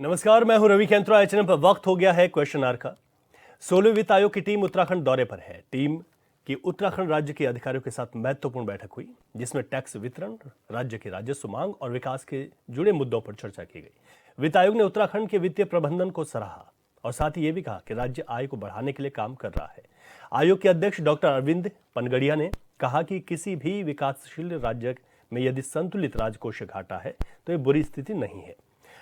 नमस्कार, मैं हूं रवि केंद्रा। एचएनएम पर वक्त हो गया है क्वेश्चन आवर का। 16वें वित्त आयोग की टीम उत्तराखंड दौरे पर है। टीम की उत्तराखंड राज्य के अधिकारियों के साथ महत्वपूर्ण बैठक हुई, जिसमें टैक्स वितरण, राज्य की राजस्व मांग और विकास के जुड़े मुद्दों पर चर्चा की गई। वित्त आयोग ने उत्तराखंड के वित्तीय प्रबंधन को सराहा और साथ ही ये भी कहा कि राज्य आय को बढ़ाने के लिए काम कर रहा है। आयोग के अध्यक्ष डॉक्टर अरविंद पनगड़िया ने कहा कि किसी भी विकासशील राज्य में यदि संतुलित राजकोषीय घाटा है तो ये बुरी स्थिति नहीं है।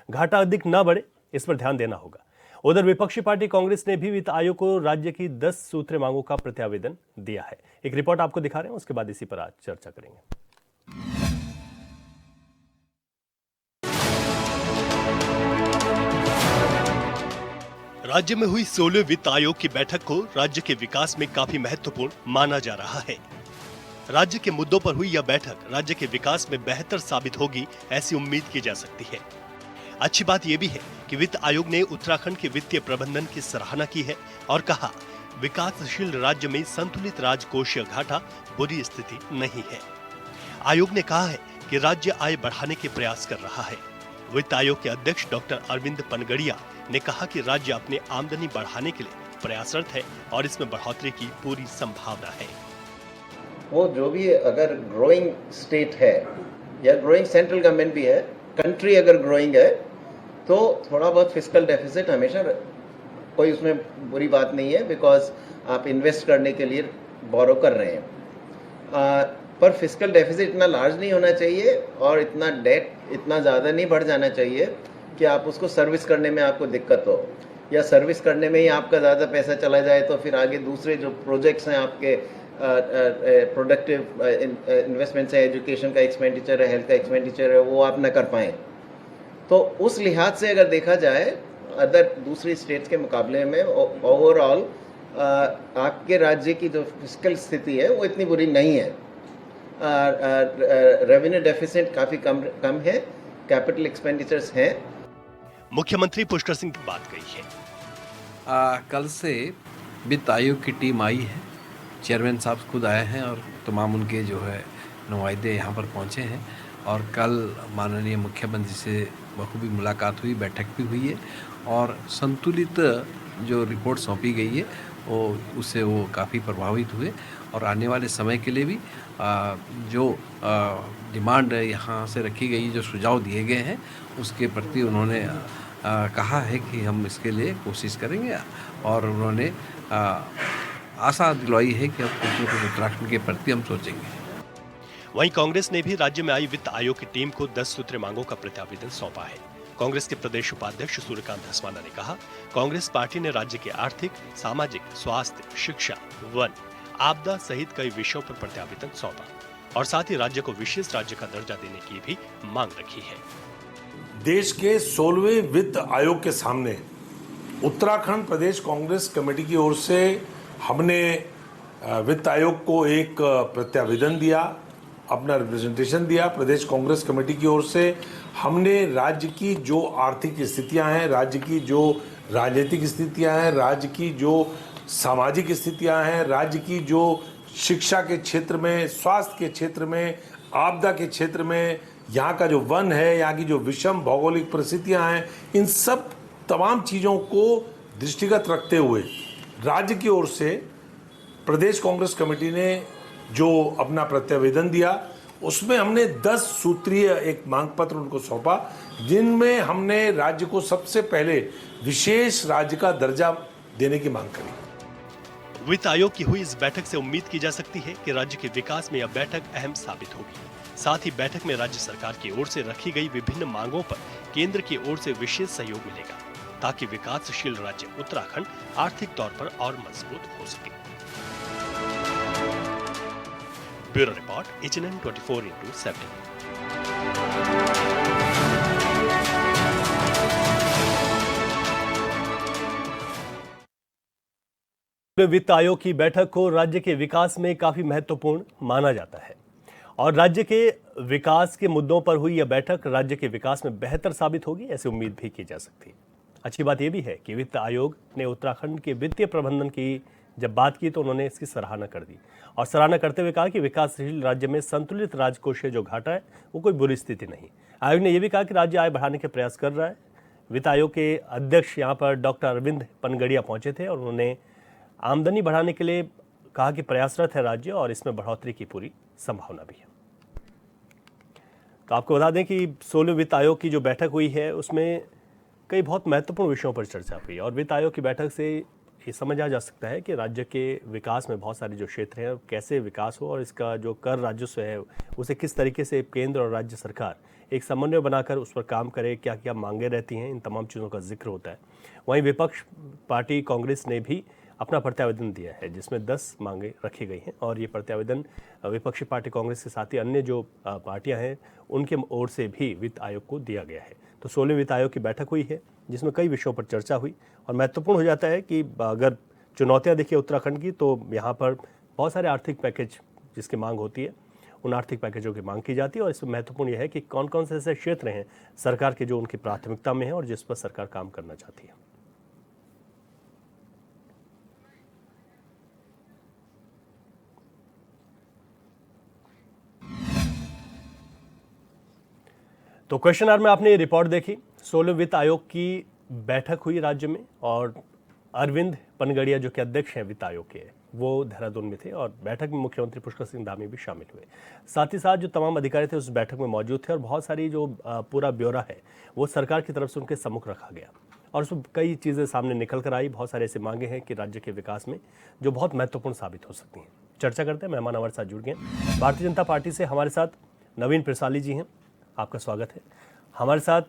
घाटा अधिक न बढ़े, इस पर ध्यान देना होगा। उधर विपक्षी पार्टी कांग्रेस ने भी वित्त आयोग को राज्य की 10 सूत्रीय मांगों का प्रत्यावेदन दिया है। एक रिपोर्ट आपको दिखा रहे हैं, उसके बाद इसी पर आज चर्चा करेंगे। राज्य में हुई 16वें वित्त आयोग की बैठक को राज्य के विकास में काफी महत्वपूर्ण माना जा रहा है। राज्य के मुद्दों पर हुई यह बैठक राज्य के विकास में बेहतर साबित होगी, ऐसी उम्मीद की जा सकती है। अच्छी बात यह भी है कि वित्त आयोग ने उत्तराखंड के वित्तीय प्रबंधन की सराहना की है और कहा, विकासशील राज्य में संतुलित राजकोषीय घाटा बुरी स्थिति नहीं है। आयोग ने कहा है कि राज्य आय बढ़ाने के प्रयास कर रहा है। वित्त आयोग के अध्यक्ष डॉक्टर अरविंद पनगड़िया ने कहा कि राज्य अपनी आमदनी बढ़ाने के लिए प्रयासरत है और इसमें बढ़ोतरी की पूरी संभावना है। वो जो भी अगर ग्रोइंग स्टेट है या ग्रोइंग सेंट्रल गवर्नमेंट भी है, कंट्री अगर ग्रोइंग है तो थोड़ा बहुत फिस्कल डेफिसिट हमेशा, कोई उसमें बुरी बात नहीं है, बिकॉज आप इन्वेस्ट करने के लिए बोरो कर रहे हैं। पर फिस्कल डेफिसिट इतना लार्ज नहीं होना चाहिए और इतना डेट इतना ज़्यादा नहीं बढ़ जाना चाहिए कि आप उसको सर्विस करने में आपको दिक्कत हो, या सर्विस करने में ही आपका ज़्यादा पैसा चला जाए तो फिर आगे दूसरे जो प्रोजेक्ट्स हैं आपके प्रोडक्टिव इन्वेस्टमेंट्स है, एजुकेशन का एक्सपेंडिचर है, हेल्थ का एक्सपेंडिचर है, वो आप ना कर पाएँ। तो उस लिहाज से अगर देखा जाए अदर दूसरी स्टेट्स के मुकाबले में ओवरऑल आपके राज्य की जो फिस्कल स्थिति है वो इतनी बुरी नहीं है। रेवेन्यू डेफिसिट काफ़ी कम है, कैपिटल एक्सपेंडिचर्स हैं। मुख्यमंत्री पुष्कर सिंह की बात कही है। कल से वित्त आयोग की टीम आई है, चेयरमैन साहब खुद आए हैं और तमाम उनके जो है नुमाइंदे यहाँ पर पहुँचे हैं और कल माननीय मुख्यमंत्री से बखूबी मुलाकात हुई, बैठक भी हुई है और संतुलित जो रिपोर्ट सौंपी गई है उससे वो काफ़ी प्रभावित हुए और आने वाले समय के लिए भी जो डिमांड यहाँ से रखी गई, जो सुझाव दिए गए हैं उसके प्रति उन्होंने कहा है कि हम इसके लिए कोशिश करेंगे और उन्होंने आशा दिलवाई है कि अब कुछ उत्तराखंड के प्रति हम सोचेंगे। वहीं कांग्रेस ने भी राज्य में आई वित्त आयोग की टीम को 10 सूत्रीय मांगों का प्रत्यावेदन सौंपा है। कांग्रेस के प्रदेश उपाध्यक्ष सूर्यकांत धस्माना ने कहा, कांग्रेस पार्टी ने राज्य के आर्थिक, सामाजिक, स्वास्थ्य, शिक्षा, वन, आपदा सहित कई विषयों पर प्रत्यावेदन सौंपा और साथ ही राज्य को विशेष राज्य का दर्जा देने की भी मांग रखी है। देश के 16वें वित्त आयोग के सामने उत्तराखंड प्रदेश कांग्रेस कमेटी की ओर से हमने वित्त आयोग को एक प्रत्यावेदन दिया, अपना रिप्रेजेंटेशन दिया। प्रदेश कांग्रेस कमेटी की ओर से हमने राज्य की जो आर्थिक स्थितियां हैं, राज्य की जो राजनीतिक स्थितियां हैं, राज्य की जो सामाजिक स्थितियां हैं, राज्य की जो शिक्षा के क्षेत्र में, स्वास्थ्य के क्षेत्र में, आपदा के क्षेत्र में, यहाँ का जो वन है, यहाँ की जो विषम भौगोलिक परिस्थितियां हैं, इन सब तमाम चीज़ों को दृष्टिगत रखते हुए राज्य की ओर से प्रदेश कांग्रेस कमेटी ने जो अपना प्रत्यावेदन दिया, उसमें हमने 10 सूत्रीय एक मांग पत्र उनको सौंपा, जिनमें हमने राज्य को सबसे पहले विशेष राज्य का दर्जा देने की मांग करी। वित्त आयोग की हुई इस बैठक से उम्मीद की जा सकती है कि राज्य के विकास में यह बैठक अहम साबित होगी। साथ ही बैठक में राज्य सरकार की ओर से रखी गई विभिन्न मांगों पर केंद्र की ओर से विशेष सहयोग मिलेगा, ताकि विकासशील राज्य उत्तराखंड आर्थिक तौर पर और मजबूत हो सके। Bureau report, HNN 24/7। वित्त आयोग की बैठक को राज्य के विकास में काफी महत्वपूर्ण माना जाता है और राज्य के विकास के मुद्दों पर हुई यह बैठक राज्य के विकास में बेहतर साबित होगी, ऐसी उम्मीद भी की जा सकती है। अच्छी बात यह भी है कि वित्त आयोग ने उत्तराखंड के वित्तीय प्रबंधन की जब बात की तो उन्होंने इसकी सराहना कर दी और सराहना करते हुए कहा कि विकासशील राज्य में संतुलित राजकोषीय जो घाटा है वो कोई बुरी स्थिति नहीं। आयोग ने यह भी कहा कि राज्य आय बढ़ाने के प्रयास कर रहा है, वित्त आयोग के अध्यक्ष यहाँ पर डॉक्टर अरविंद पनगड़िया पहुंचे थे और उन्होंने आमदनी बढ़ाने के लिए कहा कि प्रयासरत है राज्य और इसमें बढ़ोतरी की पूरी संभावना भी है। तो आपको बता दें कि 16वें वित्त आयोग की जो बैठक हुई है उसमें कई बहुत महत्वपूर्ण विषयों पर चर्चा हुई और वित्त आयोग की बैठक से ये समझा जा सकता है कि राज्य के विकास में बहुत सारे जो क्षेत्र हैं कैसे विकास हो और इसका जो कर राजस्व है उसे किस तरीके से केंद्र और राज्य सरकार एक समन्वय बनाकर उस पर काम करे, क्या क्या मांगे रहती हैं, इन तमाम चीज़ों का जिक्र होता है। वहीं विपक्ष पार्टी कांग्रेस ने भी अपना प्रत्यावेदन दिया है जिसमें 10 मांगे रखी गई हैं और ये प्रत्यावेदन विपक्षी पार्टी कांग्रेस के साथ ही अन्य जो पार्टियां हैं उनके ओर से भी वित्त आयोग को दिया गया है। तो 16वें वित्त आयोग की बैठक हुई है जिसमें कई विषयों पर चर्चा हुई और महत्वपूर्ण हो जाता है कि अगर चुनौतियां देखिए उत्तराखंड की तो यहाँ पर बहुत सारे आर्थिक पैकेज जिसकी मांग होती है उन आर्थिक पैकेजों की मांग की जाती है और इसमें महत्वपूर्ण यह है कि कौन कौन से ऐसे क्षेत्र हैं सरकार के जो उनकी प्राथमिकता में है और जिस पर सरकार काम करना चाहती है। तो क्वेश्चन आवर में आपने ये रिपोर्ट देखी, 16वें वित्त आयोग की बैठक हुई राज्य में और अरविंद पनगड़िया जो कि अध्यक्ष हैं वित्त आयोग के वो देहरादून में थे और बैठक में मुख्यमंत्री पुष्कर सिंह धामी भी शामिल हुए। साथ ही साथ जो तमाम अधिकारी थे उस बैठक में मौजूद थे और बहुत सारी जो पूरा ब्यौरा है वो सरकार की तरफ से उनके सम्मुख रखा गया और उसमें कई चीज़ें सामने निकल कर आई। बहुत सारे ऐसे मांगे हैं कि राज्य के विकास में जो बहुत महत्वपूर्ण साबित हो सकती हैं। चर्चा करते हैं, मेहमान हमारे साथ जुड़ गए। भारतीय जनता पार्टी से हमारे साथ नवीन प्रसाली जी हैं, आपका स्वागत है। हमारे साथ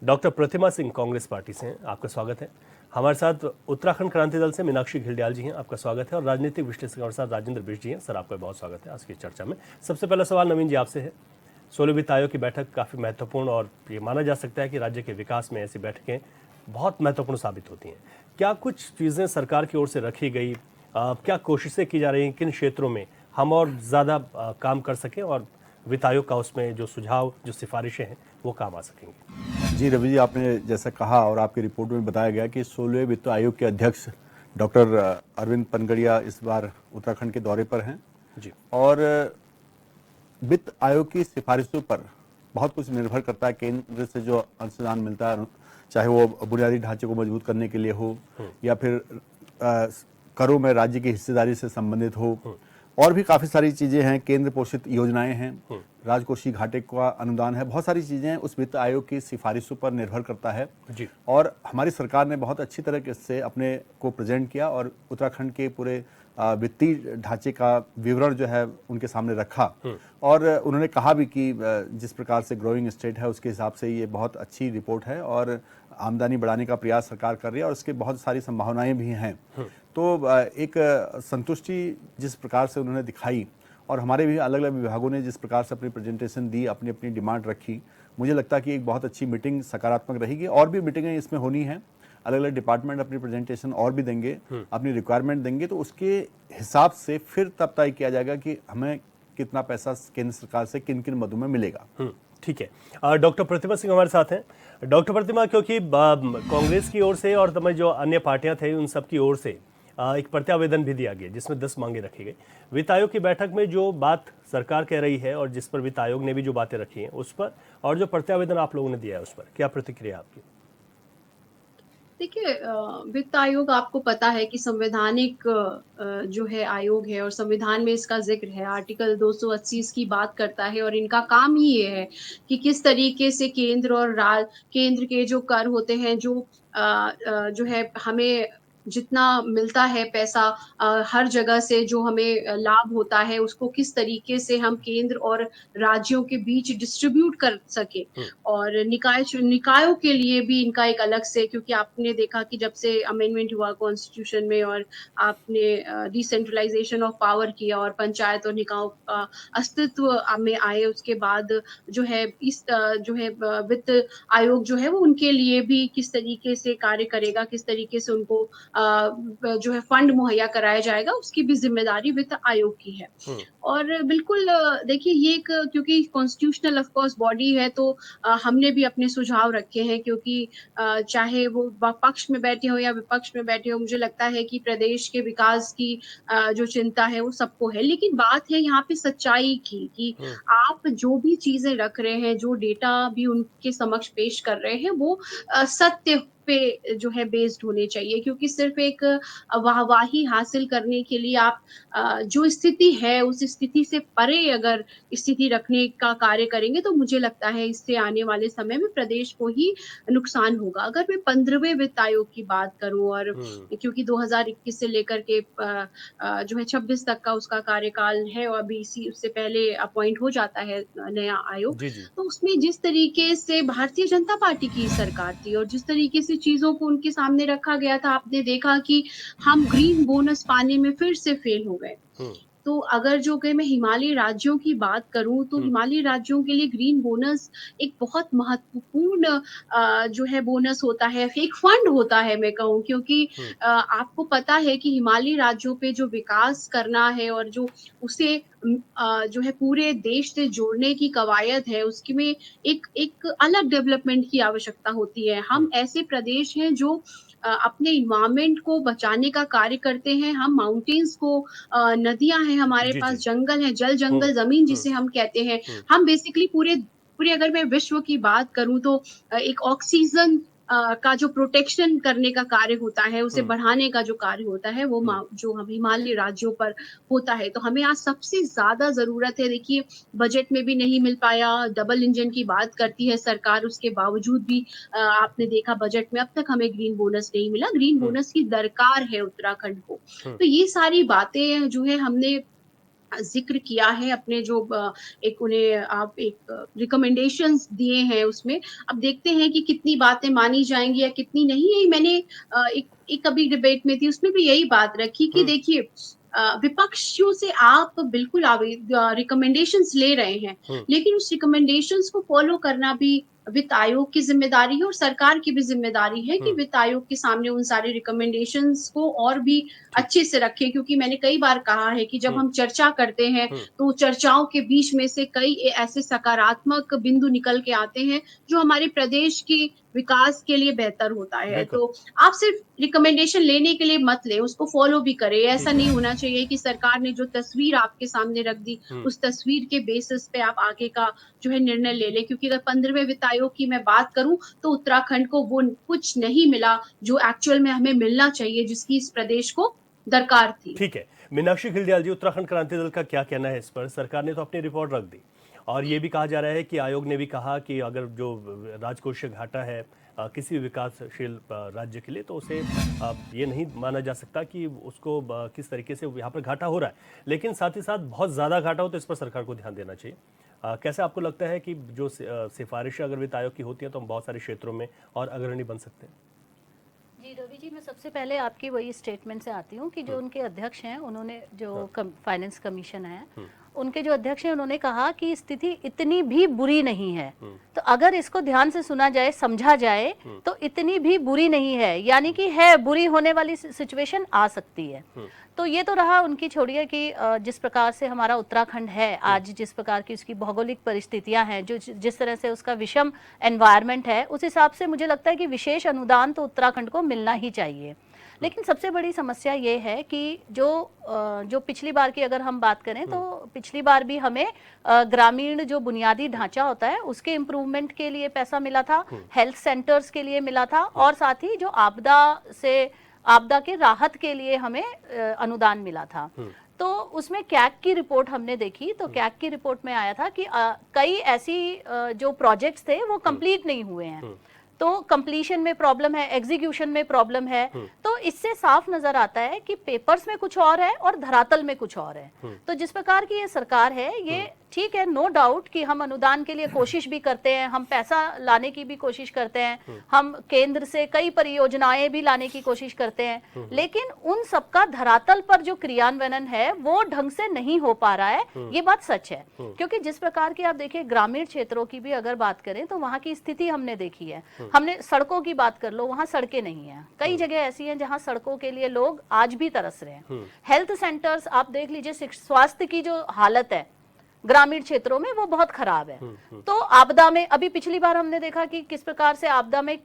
डॉक्टर प्रतिमा सिंह कांग्रेस पार्टी से हैं, आपका स्वागत है। हमारे साथ उत्तराखंड क्रांति दल से मीनाक्षी घिल्डियाल जी हैं, आपका स्वागत है। और राजनीतिक विश्लेषक हमारे साथ राजेंद्र बिष्ट जी हैं, सर आपका बहुत स्वागत है आज की चर्चा में। सबसे पहला सवाल नवीन जी आपसे है, 16वें वित्त आयोग की बैठक काफ़ी महत्वपूर्ण और ये माना जा सकता है कि राज्य के विकास में ऐसी बैठकें बहुत महत्वपूर्ण साबित होती हैं। क्या कुछ चीज़ें सरकार की ओर से रखी गई, क्या कोशिशें की जा रही हैं, किन क्षेत्रों में हम और ज़्यादा काम कर सकें और वित्त आयोग का उसमें जो सुझाव जो सिफारिशें हैं वो काम आ सकेंगी? जी रवि जी, आपने जैसा कहा और आपकी रिपोर्ट में बताया गया कि 16वें वित्त आयोग के अध्यक्ष डॉक्टर अरविंद पनगड़िया इस बार उत्तराखंड के दौरे पर हैं जी। और वित्त आयोग की सिफारिशों पर बहुत कुछ निर्भर करता है। केंद्र से जो अनुदान मिलता है, चाहे वो बुनियादी ढांचे को मजबूत करने के लिए हो या फिर करों में राज्य की हिस्सेदारी से संबंधित हो, और भी काफ़ी सारी चीज़ें हैं, केंद्र पोषित योजनाएं हैं, राजकोषीय घाटे का अनुदान है, बहुत सारी चीज़ें उस वित्त आयोग की सिफारिशों पर निर्भर करता है जी। और हमारी सरकार ने बहुत अच्छी तरह से अपने को प्रेजेंट किया और उत्तराखंड के पूरे वित्तीय ढांचे का विवरण जो है उनके सामने रखा और उन्होंने कहा भी कि जिस प्रकार से ग्रोइंग स्टेट है उसके हिसाब से ये बहुत अच्छी रिपोर्ट है और आमदनी बढ़ाने का प्रयास सरकार कर रही है और उसके बहुत सारी संभावनाएं भी हैं। तो एक संतुष्टि जिस प्रकार से उन्होंने दिखाई और हमारे भी अलग अलग विभागों ने जिस प्रकार से अपनी प्रेजेंटेशन दी, अपनी अपनी डिमांड रखी, मुझे लगता है कि एक बहुत अच्छी मीटिंग सकारात्मक रहेगी। और भी मीटिंगें इसमें होनी है, अलग अलग डिपार्टमेंट अपनी प्रेजेंटेशन और भी देंगे, अपनी रिक्वायरमेंट देंगे, तो उसके हिसाब से फिर तब तय किया जाएगा कि हमें कितना पैसा केंद्र सरकार से किन किन मदों में मिलेगा। ठीक है। डॉक्टर प्रतिमा सिंह हमारे साथ हैं। डॉक्टर प्रतिमा, क्योंकि कांग्रेस की ओर से और तमाम जो अन्य पार्टियां थे उन सब की ओर से एक प्रत्यावेदन भी दिया गया जिसमें 10 मांगे रखी गई। वित्त आयोग की बैठक में जो बात सरकार कह रही है और जिस पर वित्त आयोग ने भी जो बातें रखी हैं उस पर और जो प्रत्यावेदन आप लोगों ने दिया है उस पर क्या प्रतिक्रिया आपकी? देखिए, वित्त आयोग आपको पता है कि संवैधानिक जो है आयोग है और संविधान में इसका जिक्र है, आर्टिकल 280 इसकी बात करता है और इनका काम ही ये है कि किस तरीके से केंद्र और केंद्र के जो कर होते हैं जो है हमें जितना मिलता है पैसा हर जगह से जो हमें लाभ होता है उसको किस तरीके से हम केंद्र और राज्यों के बीच डिस्ट्रीब्यूट कर सके। और निकायों के लिए भी इनका एक अलग से, क्योंकि आपने देखा कि जब से अमेंडमेंट हुआ कॉन्स्टिट्यूशन में और आपने डिसेंट्रलाइजेशन ऑफ पावर किया और पंचायत और निकायों का अस्तित्व में आए, उसके बाद जो है इस जो है वित्त आयोग जो है वो उनके लिए भी किस तरीके से कार्य करेगा, किस तरीके से उनको जो है फंड मुहैया कराया जाएगा, उसकी भी जिम्मेदारी वित्त आयोग की है। और बिल्कुल देखिए ये एक क्योंकि कॉन्स्टिट्यूशनल ऑफ कोर्स बॉडी है, तो हमने भी अपने सुझाव रखे हैं, क्योंकि चाहे वो पक्ष में बैठे हो या विपक्ष में बैठे हो, मुझे लगता है कि प्रदेश के विकास की जो चिंता है वो सबको है। लेकिन बात है यहाँ पे सच्चाई की, कि आप जो भी चीजें रख रहे हैं, जो डेटा भी उनके समक्ष पेश कर रहे हैं, वो सत्य पे जो है बेस्ड होने चाहिए, क्योंकि सिर्फ एक वाहवाही हासिल करने के लिए आप जो स्थिति है उस स्थिति से परे अगर स्थिति रखने का कार्य करेंगे, तो मुझे लगता है इससे आने वाले समय में प्रदेश को ही नुकसान होगा। अगर मैं 15वें वित्त आयोग की बात करूं, और क्योंकि 2021 से लेकर के जो है 26 तक का उसका कार्यकाल है, और अभी इसी उससे पहले अपॉइंट हो जाता है नया आयोग, जी जी। तो उसमें जिस तरीके से भारतीय जनता पार्टी की सरकार थी और जिस तरीके से चीजों को उनके सामने रखा गया था, आपने देखा कि हम ग्रीन बोनस पाने में फिर से फेल हो गए। तो अगर जो कि मैं हिमालयी राज्यों की बात करूं, तो हिमालयी राज्यों के लिए ग्रीन बोनस एक बहुत महत्वपूर्ण जो है बोनस होता है, एक फंड होता है मैं कहूँ, क्योंकि आपको पता है कि हिमालयी राज्यों पे जो विकास करना है और जो उसे जो है पूरे देश से जोड़ने की कवायद है, उसकी में एक अलग डेवलपमेंट की आवश्यकता होती है। हम ऐसे प्रदेश हैं जो अपने इन्वायरमेंट को बचाने का कार्य करते हैं। हम माउंटेन्स को नदियाँ हैं हमारे जी पास, जी। जंगल है, जल जंगल ज़मीन जिसे हम कहते हैं। हम बेसिकली पूरे पूरे अगर मैं विश्व की बात करूँ, तो एक ऑक्सीजन का जो प्रोटेक्शन करने का कार्य होता है, उसे बढ़ाने का जो कार्य होता है, वो जो हम हिमालयी राज्यों पर होता है। तो हमें आज सबसे ज़्यादा ज़रूरत है, देखिए बजट में भी नहीं मिल पाया, डबल इंजन की बात करती है सरकार, उसके बावजूद भी आपने देखा बजट में अब तक हमें ग्रीन बोनस नहीं मिला। ग्रीन बोनस की दरकार है उत्तराखंड को। तो ये सारी बातें जो है हमने ज़िक्र किया है अपने जो एक उन्हें आप एक रिकमेंडेशंस दिए हैं उसमें। अब देखते हैं कि कितनी बातें मानी जाएँगी या कितनी नहीं। यही मैंने एक अभी डिबेट में थी, उसमें भी यही बात रखी कि देखिए विपक्षियों से आप बिल्कुल रिकमेंडेशंस ले रहे हैं, लेकिन उस रिकमेंडेशंस को फ़ॉलो करना भी वित्त आयोग की ज़िम्मेदारी है और सरकार की भी ज़िम्मेदारी है कि वित्त आयोग के सामने उन सारे रिकमेंडेशंस को और भी अच्छे से रखें, क्योंकि मैंने कई बार कहा है कि जब हम चर्चा करते हैं, तो चर्चाओं के बीच में से कई ऐसे सकारात्मक बिंदु निकल के आते हैं, जो हमारे प्रदेश की विकास के लिए बेहतर होता है। बिल्कुल। तो आप सिर्फ रिकमेंडेशन लेने के लिए मत लें, उसको फ़ॉलो भी करें। ऐसा नहीं होना चाहिए कि सरकार ने जो तस्वीर आपके सामने रख दी, उस तस्वीर के बेसिस पे आप आगे का जो है निर्णय ले लें, क्योंकि अगर 15वें वित्त आयोग की मैं बात करूँ, तो उत्तराखंड को वो कुछ नहीं मिला, जो एक्चुअल में हमें मिलना चाहिए, जिसकी इस प्रदेश को दरकार थी। ठीक है, मीनाक्षी खिल्डियाल जी, उत्तराखंड क्रांति दल का क्या कहना है इस पर? सरकार ने तो अपनी रिपोर्ट रख दी और ये भी कहा जा रहा है कि आयोग ने भी कहा कि अगर जो राजकोषीय घाटा है किसी भी विकासशील राज्य के लिए, तो उसे ये नहीं माना जा सकता कि उसको किस तरीके से यहाँ पर घाटा हो रहा है, लेकिन साथ ही साथ बहुत ज़्यादा घाटा हो तो इस पर सरकार को ध्यान देना चाहिए। कैसे आपको लगता है कि जो सिफारिशें अगर वित्त आयोग की होती हैं तो हम बहुत सारे क्षेत्रों में और अग्रणी बन सकते हैं? जी रवि जी, मैं सबसे पहले आपकी वही स्टेटमेंट से आती हूँ कि जो उनके अध्यक्ष हैं, उन्होंने जो फाइनेंस कमीशन है, उनके जो अध्यक्ष हैं, उन्होंने कहा कि स्थिति इतनी भी बुरी नहीं है। तो अगर इसको ध्यान से सुना जाए, समझा जाए, तो इतनी भी बुरी नहीं है, यानी कि है, बुरी होने वाली सिचुएशन आ सकती है। तो ये तो रहा उनकी, छोड़िए कि जिस प्रकार से हमारा उत्तराखंड है आज, जिस प्रकार की उसकी भौगोलिक परिस्थितियां हैं, जो जिस तरह से उसका विषम एनवायरनमेंट है, उस हिसाब से मुझे लगता है कि विशेष अनुदान तो उत्तराखंड को मिलना ही चाहिए। लेकिन सबसे बड़ी समस्या ये है कि जो पिछली बार की अगर हम बात करें, तो पिछली बार भी हमें ग्रामीण जो बुनियादी ढांचा होता है उसके इम्प्रूवमेंट के लिए पैसा मिला था, हेल्थ सेंटर्स के लिए मिला था, और साथ ही जो आपदा के राहत के लिए हमें अनुदान मिला था। तो उसमें कैग की रिपोर्ट हमने देखी, तो कैग की रिपोर्ट में आया था कि कई ऐसी जो प्रोजेक्ट्स थे वो कंप्लीट नहीं हुए हैं, तो कंप्लीशन में प्रॉब्लम है, एग्जीक्यूशन में प्रॉब्लम है। तो इससे साफ नजर आता है कि पेपर्स में कुछ और है और धरातल में कुछ और है। तो जिस प्रकार की ये सरकार है, ये ठीक है, नो डाउट कि हम अनुदान के लिए कोशिश भी करते हैं, हम पैसा लाने की भी कोशिश करते हैं, हम केंद्र से कई परियोजनाएं भी लाने की कोशिश करते हैं, लेकिन उन सबका धरातल पर जो क्रियान्वयन है वो ढंग से नहीं हो पा रहा है, ये बात सच है। क्योंकि जिस प्रकार की आप देखिए ग्रामीण क्षेत्रों की भी अगर बात करें तो वहां की स्थिति हमने देखी है। हमने सड़कों की बात कर लो, वहां सड़कें नहीं है, कई जगह ऐसी हैं जहां सड़कों के लिए लोग आज भी तरस रहे हैं। हेल्थ सेंटर्स आप देख लीजिए, स्वास्थ्य की जो हालत है ग्रामीण क्षेत्रों में वो बहुत खराब है। तो आपदा में अभी पिछली बार हमने देखा कि किस प्रकार से आपदा में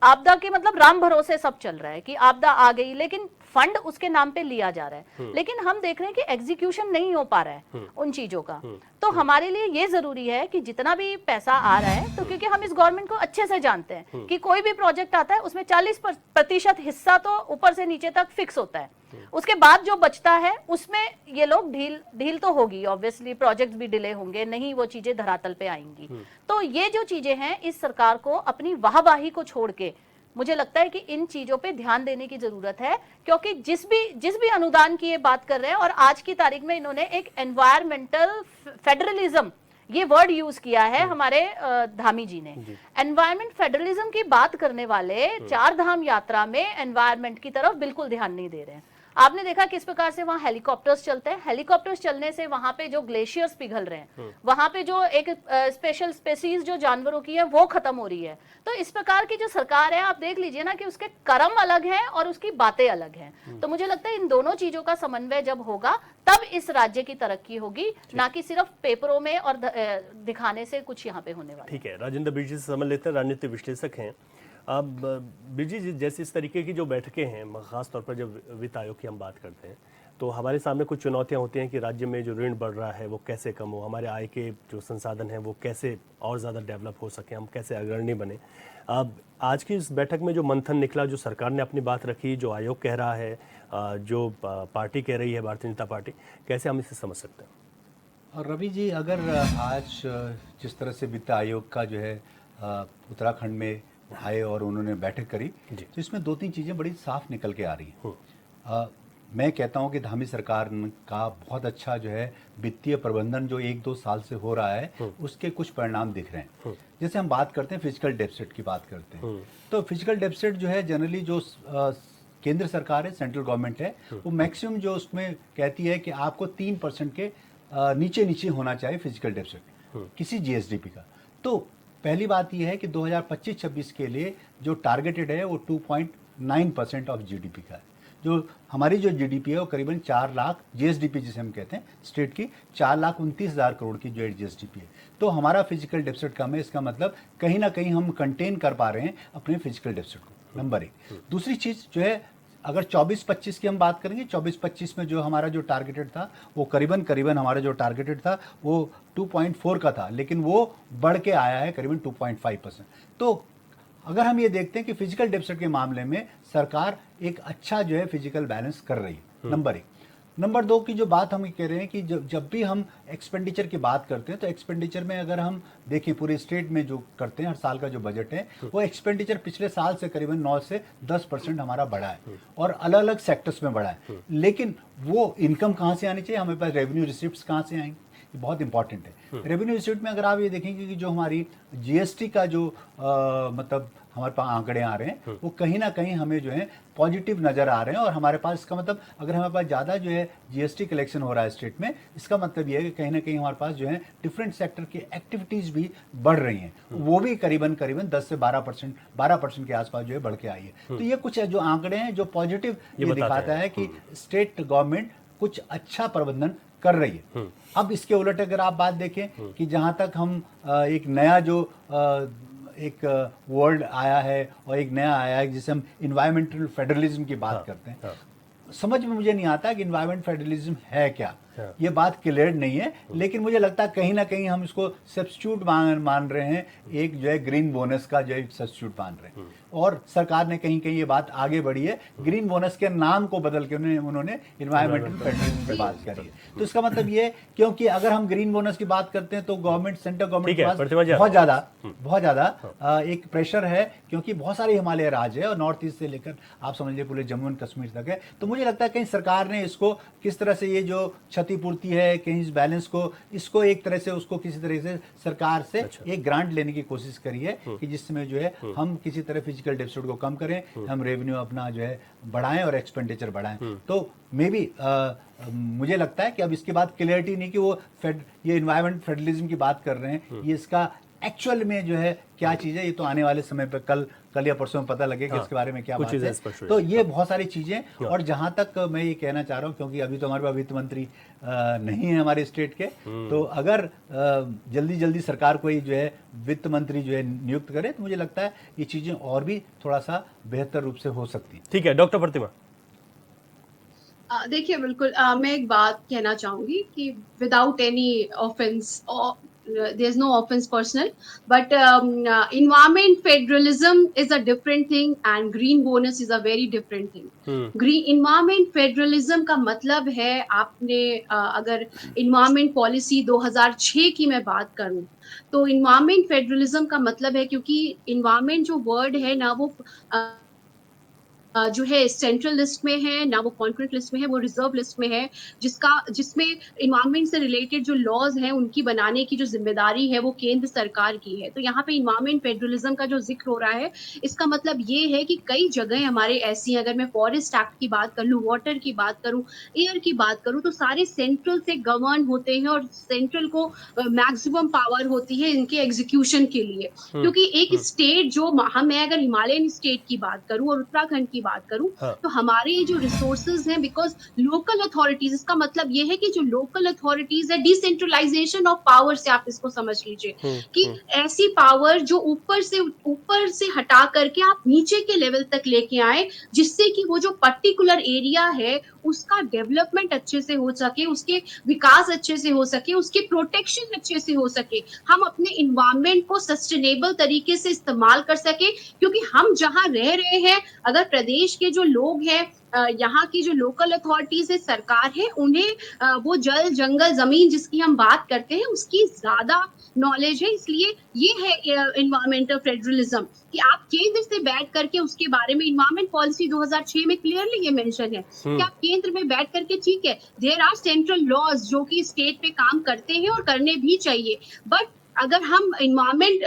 आपदा के मतलब राम भरोसे सब चल रहा है कि आपदा आ गई, लेकिन फंड उसके नाम पे लिया जा रहा है, लेकिन हम देख रहे हैं कि एग्जीक्यूशन नहीं हो पा रहा है उन चीजों का। तो हमारे लिए ये जरूरी है कि जितना भी पैसा आ रहा है, तो क्योंकि हम इस गवर्नमेंट को अच्छे से जानते हैं कि कोई भी प्रोजेक्ट आता है उसमें 40% हिस्सा तो ऊपर से नीचे तक फिक्स होता है, उसके बाद जो बचता है उसमें ये लोग ढील तो होगी, ऑब्वियसली प्रोजेक्ट भी डिले होंगे, नहीं वो चीजें धरातल पे आएंगी। तो ये जो चीजें हैं, इस सरकार को अपनी वाहवाही को छोड़ के मुझे लगता है कि इन चीजों पे ध्यान देने की जरूरत है, क्योंकि जिस भी अनुदान की ये बात कर रहे हैं, और आज की तारीख में इन्होंने एक एनवायरमेंटल फेडरलिज्म ये वर्ड यूज किया है हमारे धामी जी ने। एनवायरमेंट फेडरलिज्म की बात करने वाले चार धाम यात्रा में एनवायरमेंट की तरफ बिल्कुल ध्यान नहीं दे रहे हैं। आपने देखा किस प्रकार से वहां हेलीकॉप्टर्स चलते हैं, हेलीकॉप्टर्स चलने से वहां पे जो ग्लेशियर्स पिघल रहे हैं, वहां पे जो एक स्पेशल स्पेसीज जो जानवरों की है वो खत्म हो रही है। तो इस प्रकार की जो सरकार है, आप देख लीजिए ना कि उसके कर्म अलग हैं और उसकी बातें अलग हैं। तो मुझे लगता है इन दोनों चीजों का समन्वय जब होगा तब इस राज्य की तरक्की होगी, ना कि सिर्फ पेपरों में और दिखाने से कुछ यहाँ पे होने वाला। ठीक है, राजेंद्र बिजी से समझ लेते हैं, राजनीतिक विश्लेषक हैं। अब बिजी जी, जैसे इस तरीके की जो बैठकें हैं, खास तौर पर जब वित्त आयोग की हम बात करते हैं, तो हमारे सामने कुछ चुनौतियां होती हैं कि राज्य में जो ऋण बढ़ रहा है वो कैसे कम हो, हमारे आय के जो संसाधन हैं वो कैसे और ज़्यादा डेवलप हो सके, हम कैसे अग्रणी बने। अब आज की इस बैठक में जो मंथन निकला, जो सरकार ने अपनी बात रखी, जो आयोग कह रहा है, जो पार्टी कह रही है भारतीय जनता पार्टी, कैसे हम इसे समझ सकते हैं? और रवि जी, अगर आज जिस तरह से वित्त आयोग का जो है उत्तराखंड में आए और उन्होंने बैठक करी, तो इसमें दो तीन चीज़ें बड़ी साफ निकल के आ रही हैं। मैं कहता हूं कि धामी सरकार का बहुत अच्छा जो है वित्तीय प्रबंधन जो 1-2 साल से हो रहा है, उसके कुछ परिणाम दिख रहे हैं। जैसे हम बात करते हैं फिजिकल डेफिसिट की बात करते हैं, तो फिजिकल डेफिसिट जो है जनरली जो केंद्र सरकार है, सेंट्रल गवर्नमेंट है, वो मैक्सिमम जो उसमें कहती है कि आपको 3% के नीचे होना चाहिए फिजिकल डेफिसिट किसी जीएसडीपी का। तो पहली बात यह है कि 2025-26 के लिए जो टारगेटेड है वो 2.9% ऑफ जीडीपी का है। जो हमारी जो जीडीपी है वो करीबन 4 लाख, जीएसडीपी जिसे हम कहते हैं स्टेट की, 4,29,000 करोड़ की जो जीएसडीपी है। तो हमारा फिजिकल डेफिसिट कम है, इसका मतलब कहीं ना कहीं हम कंटेन कर पा रहे हैं अपने फिजिकल डेफिसिट को, नंबर 1। दूसरी चीज़ जो है, अगर 24-25 की हम बात करेंगे, 24-25 में जो हमारा जो टारगेटेड था वो करीबन हमारा जो टारगेटेड था वो 2.4 का था, लेकिन वो बढ़ के आया है करीबन 2.5%। तो अगर हम ये देखते हैं कि फिजिकल डेफिसिट के मामले में सरकार एक अच्छा जो है फिजिकल बैलेंस कर रही है, नंबर 1। नंबर 2 की जो बात हम कह रहे हैं कि जब भी हम एक्सपेंडिचर की बात करते हैं, तो एक्सपेंडिचर में अगर हम देखें पूरे स्टेट में जो करते हैं हर साल का जो बजट है, वो एक्सपेंडिचर पिछले साल से करीबन 9 से 10% हमारा बढ़ा है और अलग अलग सेक्टर्स में बढ़ा है। लेकिन वो इनकम कहाँ से आनी चाहिए, हमें पास रेवेन्यू रिसिप्ट्स कहाँ से आएंगी, ये बहुत इंपॉर्टेंट है। रेवेन्यू रिसिप्ट में अगर आप ये देखेंगे कि जो हमारी जीएसटी का जो मतलब हमारे पास आंकड़े आ रहे हैं, वो कहीं ना कहीं हमें जो है पॉजिटिव नज़र आ रहे हैं। और हमारे पास इसका मतलब अगर हमारे पास ज़्यादा जो है जीएसटी कलेक्शन हो रहा है स्टेट में, इसका मतलब ये है कि कहीं ना कहीं हमारे पास जो है डिफरेंट सेक्टर की एक्टिविटीज़ भी बढ़ रही हैं, वो भी करीबन 10 से 12% के आसपास जो है बढ़ के आई है। तो ये कुछ जो आंकड़े हैं जो पॉजिटिव ये दिखाता है कि स्टेट गवर्नमेंट कुछ अच्छा प्रबंधन कर रही है। अब इसके उलट अगर आप बात देखें कि जहाँ तक हम एक नया जो एक वर्ड आया है और एक नया आया है जिसे हम इन्वायरमेंटल फेडरलिज्म की बात करते हैं, समझ में मुझे नहीं आता कि इन्वायरमेंट फेडरलिज्म है क्या, ये बात क्लियर नहीं है। लेकिन मुझे लगता है कहीं ना कहीं हम इसको सब्स्टिट्यूट मान रहे हैं, एक जो है ग्रीन बोनस का जो है सब्स्टिट्यूट मान रहे हैं। और सरकार ने कहीं ये बात आगे बढ़ी है, ग्रीन बोनस के नाम को बदल के उन्होंने इन्वायरमेंटल फेडरलिज्म की बात करी है। तो इसका मतलब ये, क्योंकि अगर हम ग्रीन बोनस की बात करते हैं तो गवर्नमेंट, सेंट्रल गवर्नमेंट के पास बहुत ज्यादा एक प्रेशर है, क्योंकि बहुत सारे हिमालय राज्य है और नॉर्थ ईस्ट से लेकर आप समझ लीजिए पूरे जम्मू एंड कश्मीर तक है। तो मुझे लगता है कहीं सरकार ने इसको किस तरह से ये जो क्षतिपूर्ति है, कहीं इस बैलेंस को, इसको एक तरह से उसको किसी तरह से सरकार से एक ग्रांट लेने की कोशिश करी है कि जिसमें जो है हम किसी तरह फिजिकल डेफिसिट को कम करें, हम रेवेन्यू अपना जो है बढ़ाएं और एक्सपेंडिचर बढ़ाएं। तो मे बी मुझे लगता है कि अब इसके बाद क्लियरिटी नहीं कि वो ये इन्वायरमेंट फेडरलिज्म की बात कर रहे हैं, ये इसका एक्चुअल में जो है क्या चीज़ है, ये तो आने वाले समय पर कल या परसों में पता लगेगा कि इसके बारे में क्या बात है। तो ये बहुत सारी चीज़ें, और जहां तक मैं ये कहना चाह रहा हूँ, क्योंकि अभी तो हमारे पास वित्त मंत्री नहीं है हमारे स्टेट के, तो अगर जल्दी जल्दी सरकार कोई जो है वित्त मंत्री जो है नियुक्त करे तो मुझे लगता है ये चीज़ें और भी थोड़ा सा बेहतर रूप से हो सकती है। ठीक है डॉक्टर प्रतिमा। देखिए बिल्कुल, मैं एक बात कहना चाहूंगी कि without any offence, there's no offense personal, but environment federalism is a different thing and green bonus is a very different thing. Green environment federalism का मतलब है, आपने अगर environment policy 2006 की मैं बात करूं तो environment federalism का मतलब है, क्योंकि environment जो word है ना वो जो है सेंट्रल लिस्ट में है ना वो कॉन्करेंट लिस्ट में है, वो रिजर्व लिस्ट में है, जिसमें इन्वायरमेंट से रिलेटेड जो लॉज हैं उनकी बनाने की जो जिम्मेदारी है वो केंद्र सरकार की है। तो यहाँ पे इन्वायरमेंट फेडरलिज्म का जो जिक्र हो रहा है, इसका मतलब ये है कि कई जगह हमारे ऐसी, अगर मैं फॉरेस्ट एक्ट की बात कर लूँ, वाटर की बात करूँ, एयर की बात करूँ, तो सारे सेंट्रल से गवर्न होते हैं और सेंट्रल को मैक्सिमम पावर होती है इनके एग्जीक्यूशन के लिए। क्योंकि एक स्टेट जो मैं अगर हिमालयन स्टेट की बात करूँ और उत्तराखंड की बात करूं, तो हमारे जो रिसोर्सेज हैं, बिकॉज लोकल अथॉरिटीज, इसका मतलब ये है कि जो लोकल अथॉरिटीज है, डिसेंट्रलाइजेशन ऑफ पावर से आप इसको समझ लीजिए कि ऐसी पावर जो ऊपर से हटा करके आप नीचे के लेवल तक लेके आए, जिससे कि वो जो पर्टिकुलर एरिया है उसका डेवलपमेंट अच्छे से हो सके, उसके विकास अच्छे से हो सके, उसके प्रोटेक्शन अच्छे से हो सके, हम अपने इन्वायरमेंट को सस्टेनेबल तरीके से इस्तेमाल कर सके। क्योंकि हम जहां रह रहे हैं, अगर प्रदेश के जो लोग हैं, यहाँ की जो लोकल अथॉरिटीज है, सरकार है, उन्हें वो जल जंगल जमीन जिसकी हम बात करते हैं उसकी ज्यादा नॉलेज है। इसलिए ये है इन्वायरमेंटल फेडरलिज्म कि आप केंद्र से बैठ करके उसके बारे में, इन्वायरमेंट पॉलिसी 2006 में क्लियरली ये मेंशन है कि आप केंद्र में बैठ करके, ठीक है, देयर आर सेंट्रल लॉज जो कि स्टेट पे काम करते हैं और करने भी चाहिए, बट अगर हम इन्वायरमेंट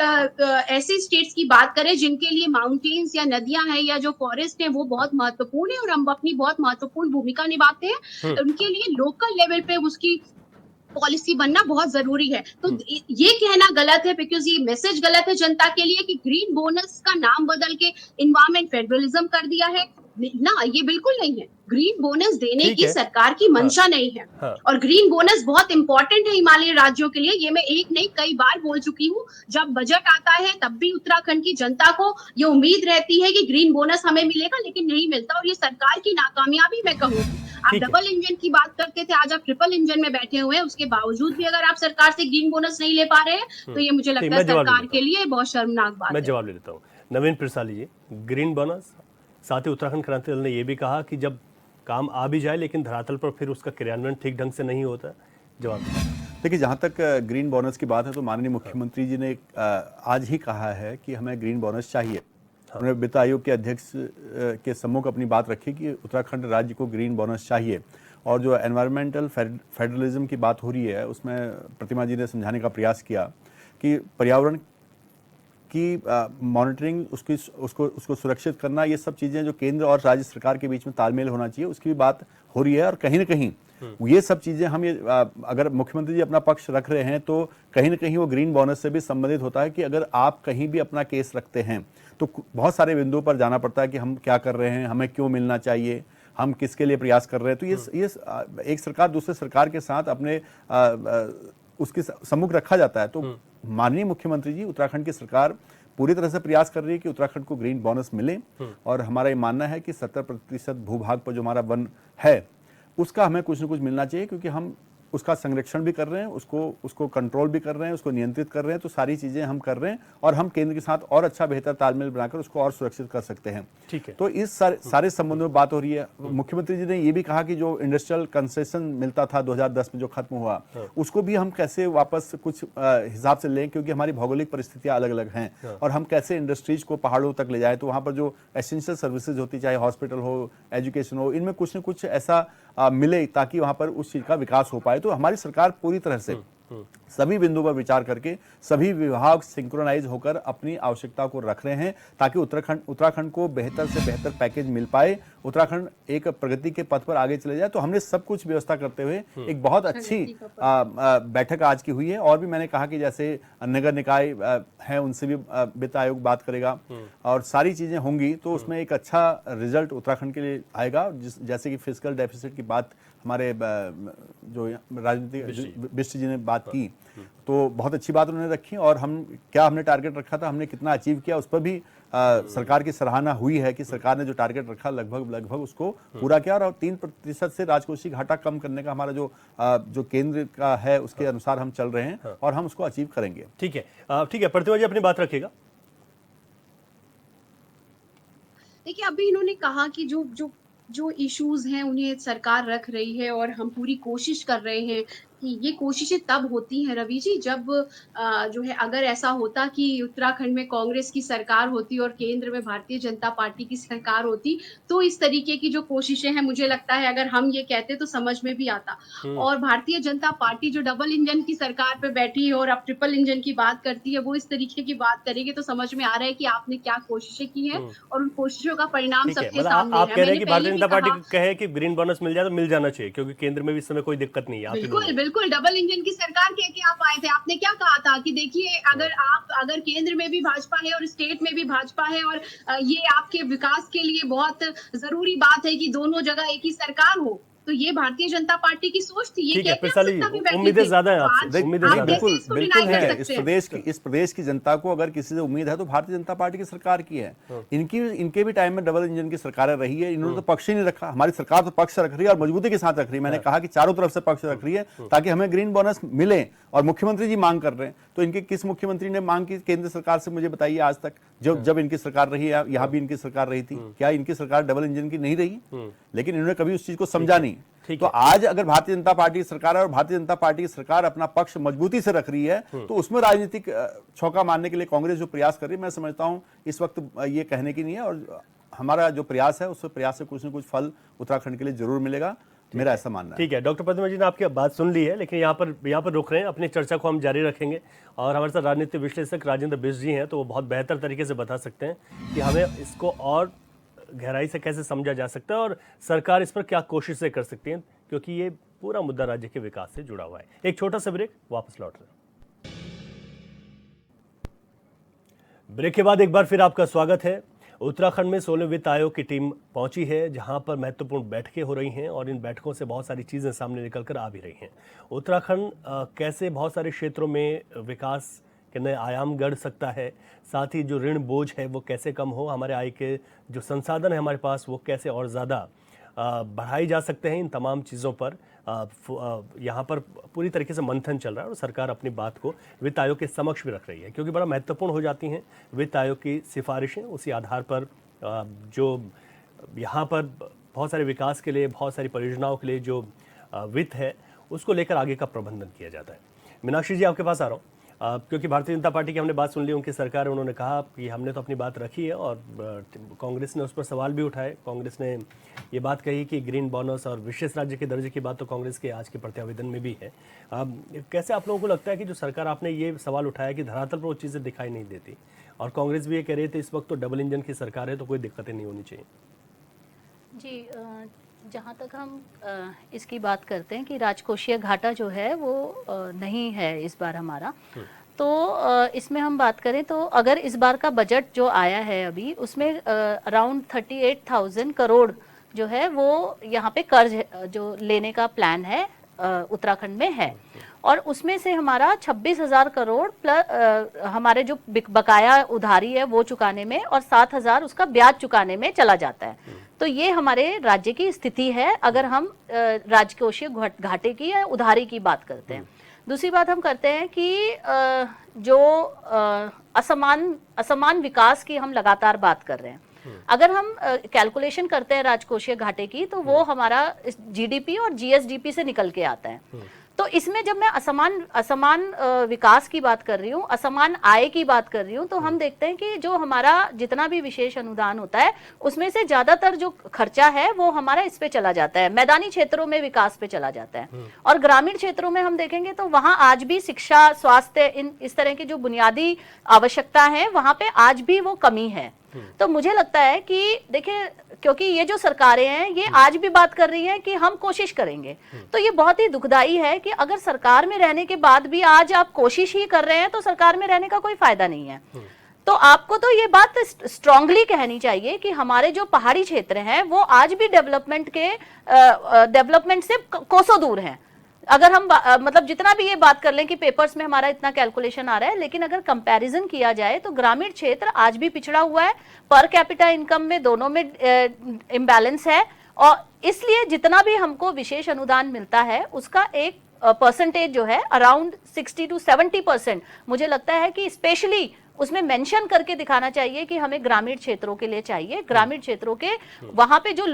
ऐसे स्टेट्स की बात करें जिनके लिए माउंटेन्स या नदियां हैं या जो फॉरेस्ट है वो बहुत महत्वपूर्ण है और हम अपनी बहुत महत्वपूर्ण भूमिका निभाते हैं, उनके लिए लोकल लेवल पे उसकी पॉलिसी बनना बहुत जरूरी है। तो ये कहना गलत है, बिकॉज ये मैसेज गलत है जनता के लिए कि ग्रीन बोनस का नाम बदल के इन्वायरमेंट फेडरलिज्म कर दिया है ना, ये बिल्कुल नहीं है। ग्रीन बोनस देने की सरकार की मंशा नहीं है। और ग्रीन बोनस बहुत इंपॉर्टेंट है हिमालयी राज्यों के लिए, ये मैं एक नहीं कई बार बोल चुकी हूँ। जब बजट आता है तब भी उत्तराखंड की जनता को ये उम्मीद रहती है कि ग्रीन बोनस हमें मिलेगा, लेकिन नहीं मिलता, और ये सरकार की नाकामयाबी मैं कहूँगी। आप डबल इंजन की बात करते थे, आज आप ट्रिपल इंजन में बैठे हुए हैं, उसके बावजूद भी अगर आप सरकार से ग्रीन बोनस नहीं ले पा रहे हैं तो ये मुझे लगता है सरकार के लिए बहुत शर्मनाक बात है। मैं जवाब ले लेता हूँ। नवीन पिरसाली जी, ग्रीन बोनस, साथ ही उत्तराखंड क्रांति दल ने यह भी कहा कि जब काम आ भी जाए लेकिन धरातल पर फिर उसका क्रियान्वयन ठीक ढंग से नहीं होता। जवाब देखिए, जहाँ तक ग्रीन बोनस की बात है तो माननीय मुख्यमंत्री जी ने आज ही कहा है कि हमें ग्रीन बोनस चाहिए। उन्होंने वित्त आयोग के अध्यक्ष के सम्मुख अपनी बात रखी कि उत्तराखंड राज्य को ग्रीन बोनस चाहिए। और जो एनवायरमेंटल फेडरलिज्म की बात हो रही है उसमें प्रतिमा जी ने समझाने का प्रयास किया कि पर्यावरण की मॉनिटरिंग, उसको सुरक्षित करना, ये सब चीज़ें जो केंद्र और राज्य सरकार के बीच में तालमेल होना चाहिए उसकी भी बात हो रही है। और कहीं ना कहीं ये सब चीज़ें हम अगर मुख्यमंत्री जी अपना पक्ष रख रहे हैं तो कहीं ना कहीं वो ग्रीन बोनस से भी संबंधित होता है कि अगर आप कहीं भी अपना केस रखते हैं तो बहुत सारे बिंदुओं पर जाना पड़ता है कि हम क्या कर रहे हैं, हमें क्यों मिलना चाहिए, हम किसके लिए प्रयास कर रहे हैं। तो ये एक सरकार दूसरे सरकार के साथ अपने उसके सम्मुख रखा जाता है। तो माननीय मुख्यमंत्री जी, उत्तराखंड की सरकार पूरी तरह से प्रयास कर रही है कि उत्तराखंड को ग्रीन बोनस मिले। और हमारा ये मानना है कि 70% भूभाग पर जो हमारा वन है उसका हमें कुछ न कुछ मिलना चाहिए, क्योंकि हम उसका संरक्षण भी कर रहे हैं, उसको कंट्रोल भी कर रहे हैं, उसको नियंत्रित कर रहे हैं। तो सारी चीजें हम कर रहे हैं और हम केंद्र के साथ और अच्छा बेहतर तालमेल बनाकर उसको और सुरक्षित कर सकते हैं। ठीक है। तो इस सारे संबंध में बात हो रही है। मुख्यमंत्री जी ने ये भी कहा कि जो इंडस्ट्रियल कंसेशन मिलता था 2010 में जो खत्म हुआ, उसको भी हम कैसे वापस कुछ हिसाब से लें, क्योंकि हमारी भौगोलिक परिस्थितियां अलग अलग हैं और हम कैसे इंडस्ट्रीज को पहाड़ों तक ले जाए। तो वहां पर जो एसेंशियल सर्विसेज होती, चाहे हॉस्पिटल हो, एजुकेशन हो, इनमें कुछ न कुछ ऐसा मिले ताकि वहां पर उस चीज का विकास हो पाए। तो हमारी सरकार पूरी तरह से सभी बिंदुओं पर विचार करके सभी विभाग सिंक्रोनाइज होकर अपनी आवश्यकता को रख रहे हैं ताकि उत्तराखंड को बेहतर से बेहतर पैकेज मिल पाए, उत्तराखंड एक प्रगति के पथ पर आगे चले जाए। तो हमने सब कुछ व्यवस्था करते हुए एक बहुत अच्छी बैठक आज की हुई है। और भी मैंने कहा कि जैसे नगर निकाय है, उनसे भी वित्त आयोग बात करेगा और सारी चीजें होंगी, तो उसमें एक अच्छा रिजल्ट उत्तराखंड के लिए आएगा। जैसे कि फिस्कल डेफिसिट की बात हमारे जो राजनीतिक बिष्ट जी ने बात की, तो बहुत अच्छी बात उन्होंने रखी। और हमने टारगेट रखा था, हमने कितना अचीव किया, उस पर भी सरकार की सराहना हुई है कि सरकार ने जो टारगेट रखा लगभग उसको पूरा किया। और 3% से राजकोषीय घाटा कम करने का हमारा जो केंद्र का है, उसके अनुसार हम चल रहे हैं और हम उसको अचीव करेंगे। ठीक है। प्रतिमा जी अपनी बात रखिएगा। देखिए, अभी इन्होंने कहा कि जो इश्यूज हैं उन्हें सरकार रख रही है और हम पूरी कोशिश कर रहे हैं कि ये कोशिशें तब होती हैं रवि जी, जब जो है अगर ऐसा होता कि उत्तराखंड में कांग्रेस की सरकार होती और केंद्र में भारतीय जनता पार्टी की सरकार होती, तो इस तरीके की जो कोशिशें हैं, मुझे लगता है अगर हम ये कहते तो समझ में भी आता। और भारतीय जनता पार्टी जो डबल इंजन की सरकार पे बैठी है और अब ट्रिपल इंजन की बात करती है, वो इस तरीके की बात करेगी तो समझ में आ रहा है कि आपने क्या कोशिशें की हैं और उन कोशिशों का परिणाम ठीक है, सबके मतलब सामने आप है। कह रहे हैं मैंने कि भारतीय पहले जनता भी पार्टी कहा, कहे कि ग्रीन बोनस मिल जाए तो मिल जाना चाहिए, क्योंकि केंद्र में भी इस समय कोई दिक्कत नहीं है। आप ही लोगों ने। बिल्कुल डबल इंजन की सरकार कह के आप आए थे। आपने क्या कहा था कि देखिए, अगर केंद्र में भी भाजपा है और स्टेट में भी भाजपा है और ये आपके विकास के लिए बहुत जरूरी बात है कि दोनों जगह एक ही सरकार हो, तो ये भारतीय जनता पार्टी की सोच थी। ये ठीक है, कहते पिरसाली हम जी, सत्ता में बैठे उम्मीदें थे। ज्यादा हैं तो आपसे, आज उम्मीदें आप ज्यादा कैसे बिल्कुल इसको बिल्कुल deny कर है। सकते हैं? इस प्रदेश की जनता को अगर किसी से उम्मीद है तो भारतीय जनता पार्टी की सरकार की है। इनके भी टाइम में डबल इंजन की सरकारें रही है, इन्होंने तो पक्ष ही नहीं रखा। हमारी सरकार तो पक्ष रख रही है और मजबूती के साथ रख रही है। मैंने कहा कि चारों तरफ से पक्ष रख रही है ताकि हमें ग्रीन बोनस मिले, और मुख्यमंत्री जी मांग कर रहे हैं। तो इनके किस मुख्यमंत्री ने मांग की केंद्र सरकार से, मुझे बताइए आज तक। जब इनकी सरकार रही है, यहाँ भी इनकी सरकार रही थी, क्या इनकी सरकार डबल इंजन की नहीं रही? लेकिन इन्होंने कभी उस चीज को समझा नहीं। तो आज अगर भारतीय जनता पार्टी की सरकार है और भारतीय जनता पार्टी की सरकार अपना पक्ष मजबूती से रख रही है, तो उसमें राजनीतिक छौका मारने के लिए कांग्रेस जो प्रयास कर रही है, मैं समझता हूं इस वक्त ये कहने की नहीं है। और हमारा जो प्रयास है, उस प्रयास से कुछ न कुछ फल उत्तराखंड के लिए जरूर मिलेगा, मेरा ऐसा मानना है। ठीक है, डॉक्टर प्रतिमा जी ने आपकी बात सुन ली है, लेकिन यहाँ पर रुक रहे हैं। अपनी चर्चा को हम जारी रखेंगे और हमारे साथ राजनीतिक विश्लेषक राजेंद्र बिष्ट जी हैं, तो वो बहुत बेहतर तरीके से बता सकते हैं कि हमें इसको और गहराई से कैसे समझा जा सकता है और सरकार इस पर क्या कोशिशें कर सकती है, क्योंकि ये पूरा मुद्दा राज्य के विकास से जुड़ा हुआ है। एक छोटा सा ब्रेक, वापस लौट रहे हैं। ब्रेक के बाद एक बार फिर आपका स्वागत है। उत्तराखंड में 16वें वित्त आयोग की टीम पहुंची है, जहां पर महत्वपूर्ण बैठकें हो रही हैं और इन बैठकों से बहुत सारी चीज़ें सामने निकल कर आ भी रही हैं। उत्तराखंड कैसे बहुत सारे क्षेत्रों में विकास के नए आयाम गढ़ सकता है, साथ ही जो ऋण बोझ है वो कैसे कम हो, हमारे आय के जो संसाधन है हमारे पास वो कैसे और ज़्यादा बढ़ाई जा सकते हैं। इन तमाम चीज़ों पर यहाँ पर पूरी तरीके से मंथन चल रहा है और सरकार अपनी बात को वित्त आयोग के समक्ष भी रख रही है, क्योंकि बड़ा महत्वपूर्ण हो जाती हैं वित्त आयोग की सिफारिशें। उसी आधार पर जो यहाँ पर बहुत सारे विकास के लिए, बहुत सारी परियोजनाओं के लिए जो वित्त है, उसको लेकर आगे का प्रबंधन किया जाता है। मीनाक्षी जी, आपके पास आ रहा हूँ, क्योंकि भारतीय जनता पार्टी की हमने बात सुन ली, उनकी सरकार है, उन्होंने कहा कि हमने तो अपनी बात रखी है और कांग्रेस ने उस पर सवाल भी उठाए। कांग्रेस ने ये बात कही कि ग्रीन बोनस और विशेष राज्य के दर्जे की बात तो कांग्रेस के आज के प्रत्यावेदन में भी है। कैसे आप लोगों को लगता है कि जो सरकार, आपने ये सवाल उठाया कि धरातल पर वो चीज़ें दिखाई नहीं देती, और कांग्रेस भी ये कह रही थी इस वक्त तो डबल इंजन की सरकार है तो कोई दिक्कतें नहीं होनी चाहिए? जी, जहाँ तक हम इसकी बात करते हैं कि राजकोषीय घाटा जो है वो नहीं है इस बार हमारा, तो इसमें हम बात करें तो अगर इस बार का बजट जो आया है अभी, उसमें अराउंड 38,000 करोड़ जो है वो यहाँ पे कर्ज जो लेने का प्लान है उत्तराखंड में है। और उसमें से हमारा 26,000 करोड़ प्लस हमारे जो बकाया उधारी है वो चुकाने में और 7,000 उसका ब्याज चुकाने में चला जाता है। तो ये हमारे राज्य की स्थिति है अगर हम राजकोषीय घाटे की या उधारी की बात करते हैं। दूसरी बात हम करते हैं कि जो असमान विकास की हम लगातार बात कर रहे हैं। अगर हम कैलकुलेशन करते हैं राजकोषीय घाटे की तो वो हमारा जीडीपी और जीएसडीपी से निकल के आता है। तो इसमें जब मैं असमान विकास की बात कर रही हूँ, असमान आय की बात कर रही हूँ, तो हम देखते हैं कि जो हमारा जितना भी विशेष अनुदान होता है उसमें से ज्यादातर जो खर्चा है वो हमारा इस पे चला जाता है, मैदानी क्षेत्रों में विकास पे चला जाता है। और ग्रामीण क्षेत्रों में हम देखेंगे तो वहां आज भी शिक्षा, स्वास्थ्य, इस तरह की जो बुनियादी आवश्यकता है वहां पे आज भी वो कमी है। तो मुझे लगता है कि देखिए, क्योंकि ये जो सरकारें हैं ये आज भी बात कर रही हैं कि हम कोशिश करेंगे, तो ये बहुत ही दुखदाई है कि अगर सरकार में रहने के बाद भी आज आप कोशिश ही कर रहे हैं तो सरकार में रहने का कोई फायदा नहीं है। तो आपको तो ये बात स्ट्रांगली कहनी चाहिए कि हमारे जो पहाड़ी क्षेत्र हैं वो आज भी डेवलपमेंट से कोसों दूर हैं। अगर हम मतलब जितना भी ये बात कर लें कि पेपर्स में हमारा इतना कैलकुलेशन आ रहा है, लेकिन अगर कंपैरिजन किया जाए तो ग्रामीण क्षेत्र आज भी पिछड़ा हुआ है। पर कैपिटा इनकम में दोनों में इम्बैलेंस है और इसलिए जितना भी हमको विशेष अनुदान मिलता है उसका एक परसेंटेज जो है अराउंड 60 to 70% मुझे लगता है कि स्पेशली उसमें मेंशन करके दिखाना चाहिए कि हमें ग्रामीण क्षेत्रों के लिए चाहिए। ग्रामीण क्षेत्रों के वहां पे जो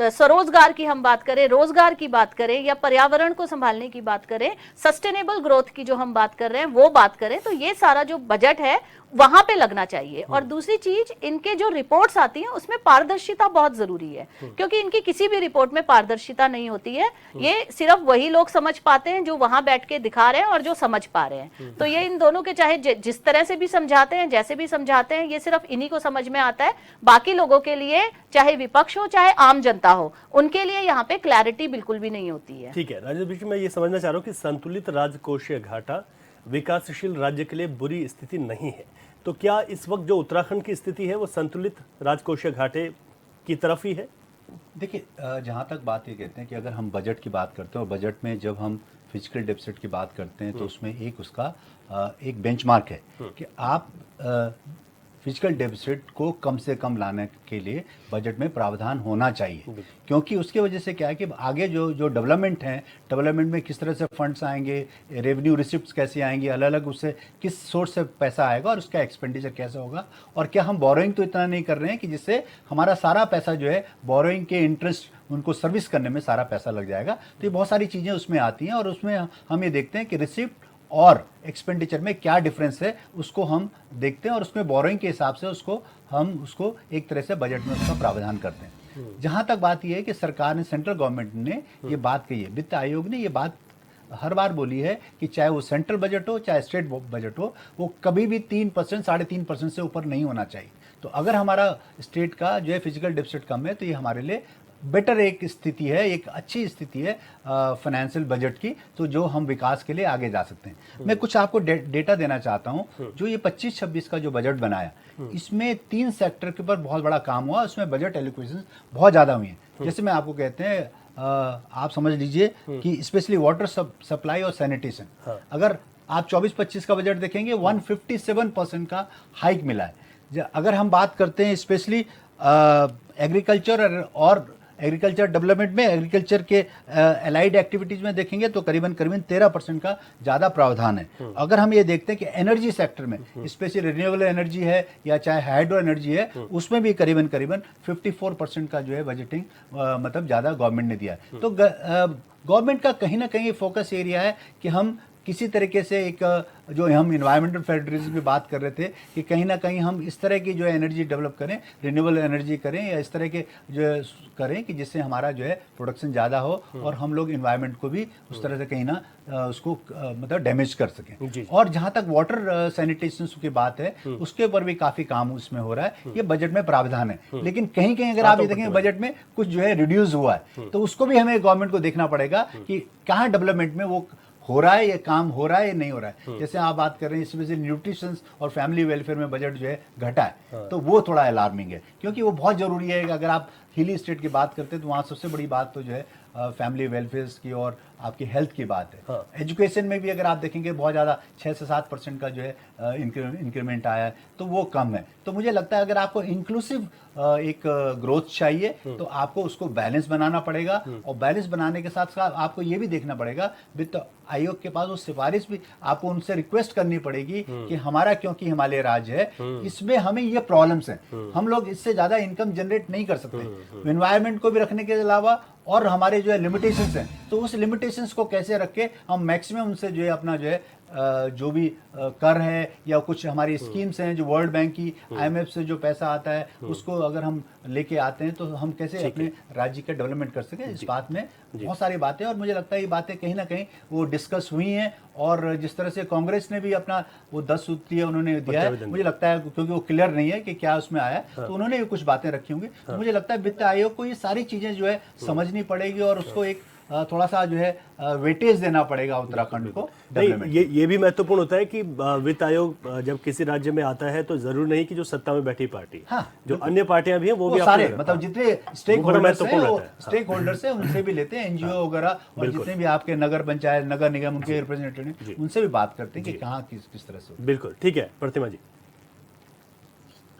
स्वरोजगार की हम बात करें, रोजगार की बात करें या पर्यावरण को संभालने की बात करें, सस्टेनेबल ग्रोथ की जो हम बात कर रहे हैं वो बात करें, तो ये सारा जो बजट है वहां पे लगना चाहिए। और दूसरी चीज, इनके जो रिपोर्ट्स आती हैं उसमें पारदर्शिता बहुत जरूरी है, क्योंकि इनकी किसी भी रिपोर्ट में पारदर्शिता नहीं होती है। ये सिर्फ वही लोग समझ पाते हैं जो वहां बैठ के दिखा रहे हैं और जो समझ पा रहे हैं। तो ये इन दोनों के चाहे जिस तरह से भी समझाते हैं, जैसे भी समझाते हैं, ये सिर्फ इन्हीं को समझ में आता है। बाकी लोगों के लिए, चाहे विपक्ष हो चाहे आम जनता हो, उनके लिए यहाँ पे क्लैरिटी बिल्कुल भी नहीं होती है। ठीक है राजेश बिष्ट, मैं ये समझना चाह रहा हूँ कि संतुलित राजकोषीय घाटा विकासशील राज्य के लिए बुरी स्थिति नहीं है, तो क्या इस वक्त जो उत्तराखंड की स्थिति है वो संतुलित राजकोषीय घाटे की तरफ ही है? देखिए, जहाँ तक बात ये कहते हैं कि अगर हम बजट की बात करते हैं और बजट में जब हम फिजिकल डेफिसिट की बात करते हैं तो उसमें एक उसका एक बेंचमार्क है कि आप फिजिकल डेफिसिट को कम से कम लाने के लिए बजट में प्रावधान होना चाहिए, क्योंकि उसकी वजह से क्या है कि आगे जो डेवलपमेंट है, डेवलपमेंट में किस तरह से फंड्स आएंगे, रेवेन्यू रिसिप्ट्स कैसे आएंगी, अलग अलग उससे किस सोर्स से पैसा आएगा और उसका एक्सपेंडिचर कैसे होगा, और क्या हम बोरोइंग तो इतना नहीं कर रहे हैं कि जिससे हमारा सारा पैसा जो है बोरोइंग के इंटरेस्ट उनको सर्विस करने में सारा पैसा लग जाएगा। तो ये बहुत सारी चीज़ें उसमें आती हैं और उसमें हम ये देखते हैं कि रिसिप्ट और एक्सपेंडिचर में क्या डिफरेंस है उसको हम देखते हैं और उसमें बोरोइंग के हिसाब से हम उसको एक तरह से बजट में उसका प्रावधान करते हैं। जहां तक बात यह है कि सरकार ने, सेंट्रल गवर्नमेंट ने ये बात कही है, वित्त आयोग ने ये बात हर बार बोली है कि चाहे वो सेंट्रल बजट हो चाहे स्टेट बजट हो, वो कभी भी 3%, 3.5% से ऊपर नहीं होना चाहिए। तो अगर हमारा स्टेट का जो है फिजिकल डेफिसिट कम है तो ये हमारे लिए बेटर एक स्थिति है, एक अच्छी स्थिति है फाइनेंशियल बजट की, तो जो हम विकास के लिए आगे जा सकते हैं। मैं कुछ आपको डेटा देना चाहता हूं। जो ये 25-26 का जो बजट बनाया, इसमें 3 सेक्टर के ऊपर बहुत बड़ा काम हुआ, उसमें बजट एलोकेशन बहुत ज़्यादा हुई है। जैसे मैं आपको कहते हैं, आप समझ लीजिए कि स्पेशली वाटर सप्लाई और सैनिटेशन, अगर आप 24-25 का बजट देखेंगे 157% का हाइक मिला है। अगर हम बात करते हैं स्पेशली एग्रीकल्चर और एग्रीकल्चर डेवलपमेंट में, एग्रीकल्चर के एलाइड एक्टिविटीज में देखेंगे तो करीबन 13% का ज़्यादा प्रावधान है। अगर हम ये देखते हैं कि एनर्जी सेक्टर में, स्पेशली रिन्यूएबल एनर्जी है या चाहे हाइड्रो एनर्जी है, उसमें भी करीबन 54% का जो है बजटिंग मतलब ज़्यादा गवर्नमेंट ने दिया है। तो गवर्नमेंट का कहीं ना कहीं फोकस एरिया है कि हम किसी तरीके से एक जो हम इन्वायरमेंटल फेडरलिज्म की बात कर रहे थे कि कहीं ना कहीं हम इस तरह की जो है एनर्जी डेवलप करें, रिन्यूएबल एनर्जी करें या इस तरह के जो करें कि जिससे हमारा जो है प्रोडक्शन ज़्यादा हो और हम लोग इन्वायरमेंट को भी उस तरह से कहीं ना उसको मतलब डैमेज कर सकें। और जहाँ तक वाटर सैनिटेशन की बात है, उसके ऊपर भी काफ़ी काम उसमें हो रहा है, ये बजट में प्रावधान है। लेकिन कहीं कहीं अगर आप ये देखेंगे बजट में कुछ जो है रिड्यूस हुआ है, तो उसको भी हमें गवर्नमेंट को देखना पड़ेगा कि कहाँ डेवलपमेंट में वो हो रहा है, ये काम हो रहा है या नहीं हो रहा है। जैसे आप बात कर रहे हैं स्पेशली न्यूट्रिशन और फैमिली वेलफेयर में बजट जो है घटा है, तो वो थोड़ा अलार्मिंग है, क्योंकि वो बहुत जरूरी है। अगर आप हिली स्टेट की बात करते हैं तो वहाँ सबसे बड़ी बात तो जो है फैमिली वेलफेयर की और आपकी हेल्थ की बात है। हाँ। एजुकेशन में भी अगर आप देखेंगे बहुत ज़्यादा 6 से 7% का जो है इंक्रीमेंट आया है, तो वो कम है। तो मुझे लगता है अगर आपको इंक्लूसिव एक ग्रोथ चाहिए तो आपको उसको बैलेंस बनाना पड़ेगा, और बैलेंस बनाने के साथ साथ आपको ये भी देखना पड़ेगा वित्त आयोग के पास वो सिफारिश भी आपको उनसे रिक्वेस्ट करनी पड़ेगी कि हमारा क्योंकि हिमालय राज्य है इसमें हमें ये प्रॉब्लम्स हैं, हम लोग इससे ज़्यादा इनकम जनरेट नहीं कर सकते, एनवायरनमेंट को भी रखने के अलावा और हमारे जो है लिमिटेशंस हैं, तो उस लिमिटेशंस को कैसे रख के हम मैक्सिमम उनसे जो है अपना जो है जो भी कर है या कुछ हमारी स्कीम्स हैं जो वर्ल्ड बैंक की IMF से जो पैसा आता है उसको अगर हम लेके आते हैं तो हम कैसे अपने राज्य का डेवलपमेंट कर सकें, इस बात में बहुत सारी बातें, और मुझे लगता है ये बातें कहीं ना कहीं वो डिस्कस हुई हैं। और जिस तरह से कांग्रेस ने भी अपना वो 10 सूत्रीय उन्होंने दिया है, मुझे लगता है क्योंकि वो क्लियर नहीं है कि क्या उसमें आया है, तो उन्होंने भी कुछ बातें रखी होंगी। तो मुझे लगता है वित्त आयोग को ये सारी चीज़ें जो है समझनी पड़ेगी और उसको एक थोड़ा सा जो है वेटेज देना पड़ेगा उत्तराखंड को। नहीं, ये भी महत्वपूर्ण होता है कि वित्त आयोग जब किसी राज्य में आता है तो जरूर नहीं कि जो सत्ता में बैठी पार्टी, हाँ, जो अन्य पार्टियां भी हैं वो भी सारे मतलब जितने स्टेक होल्डर्स हैं उनसे भी लेते हैं, NGO वगैरह, और जितने भी आपके नगर पंचायत नगर निगम उनके रिप्रेजेंटेटिव उनसे भी बात करते हैं कि कहाँ किस तरह से। बिल्कुल ठीक है प्रतिमा जी।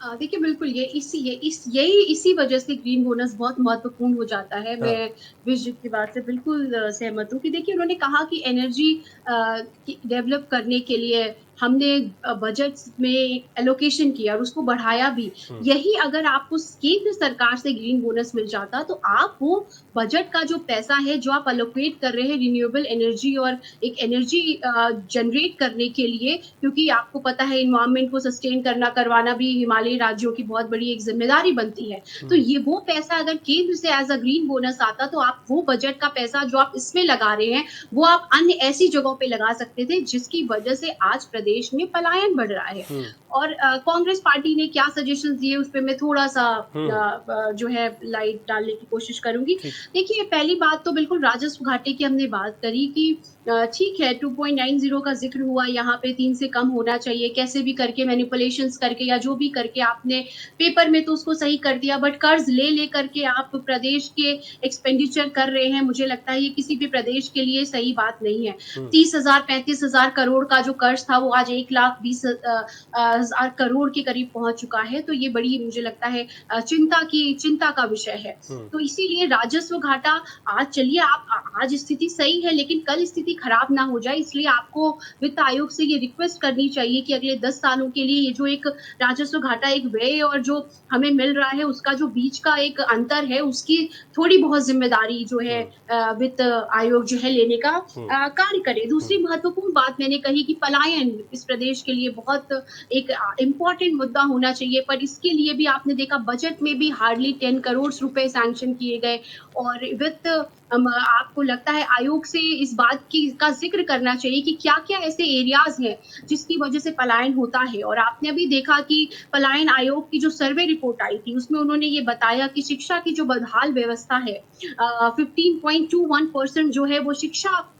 देखिए बिल्कुल इसी वजह से ग्रीन बोनस बहुत महत्वपूर्ण हो जाता है। मैं विजय की बात से बिल्कुल सहमत हूँ कि देखिए उन्होंने कहा कि एनर्जी डेवलप करने के लिए हमने बजट में एलोकेशन किया और उसको बढ़ाया भी। यही अगर आपको केंद्र सरकार से ग्रीन बोनस मिल जाता तो आप वो बजट का जो पैसा है जो आप एलोकेट कर रहे हैं रिन्यूएबल एनर्जी और एक एनर्जी जनरेट करने के लिए, क्योंकि आपको पता है इन्वायरमेंट को सस्टेन करवाना भी हिमालयी राज्यों की बहुत बड़ी एक जिम्मेदारी बनती है। तो ये वो पैसा अगर केंद्र से एज अ ग्रीन बोनस आता तो आप वो बजट का पैसा जो आप इसमें लगा रहे हैं वो आप अन्य ऐसी जगहों पे लगा सकते थे जिसकी वजह से आज प्रदेश में पलायन बढ़ रहा है। और कांग्रेस पार्टी ने क्या सजेशंस दिए उस पे मैं थोड़ा सा जो है लाइट डालने की कोशिश करूंगी। देखिए पहली बात तो बिल्कुल राजस्व घाटे की हमने बात करी कि ठीक है 2.90 का जिक्र हुआ, यहाँ पे 3 से कम होना चाहिए, कैसे भी करके मैनिपुलेशंस करके या जो भी करके आपने पेपर में तो उसको सही कर दिया, बट कर्ज ले करके आप प्रदेश के एक्सपेंडिचर कर रहे हैं, मुझे लगता है ये किसी भी प्रदेश के लिए सही बात नहीं है। 30,000-35,000 करोड़ का जो कर्ज था वो आज 1,20,000 करोड़ के करीब पहुंच चुका है, तो ये बड़ी मुझे लगता है चिंता का विषय है। तो इसीलिए राजस्व घाटा आज चलिए आज स्थिति सही है लेकिन कल स्थिति खराब ना हो जाए, इसलिए आपको वित्त आयोग से ये रिक्वेस्ट करनी चाहिए कि अगले 10 सालों के लिए ये जो एक राजस्व घाटा एक व्यय और जो हमें मिल रहा है उसका जो बीच का एक अंतर है उसकी थोड़ी बहुत जिम्मेदारी जो है वित्त आयोग जो है लेने का कार्य करे। दूसरी महत्वपूर्ण बात मैंने कही कि पलायन इस प्रदेश के लिए बहुत एक इम्पोर्टेंट मुद्दा होना चाहिए, पर इसके लिए भी आपने देखा बजट में भी हार्डली 10 करोड़ रुपए सैंक्शन किए गए। और वित्त आपको लगता है आयोग से इस बात का जिक्र करना चाहिए कि क्या क्या ऐसे एरियाज हैं जिसकी वजह से पलायन होता है। और आपने अभी देखा कि पलायन आयोग की जो सर्वे रिपोर्ट आई थी उसमें उन्होंने ये बताया कि शिक्षा की जो बदहाल व्यवस्था है 15.21% जो है वो शिक्षा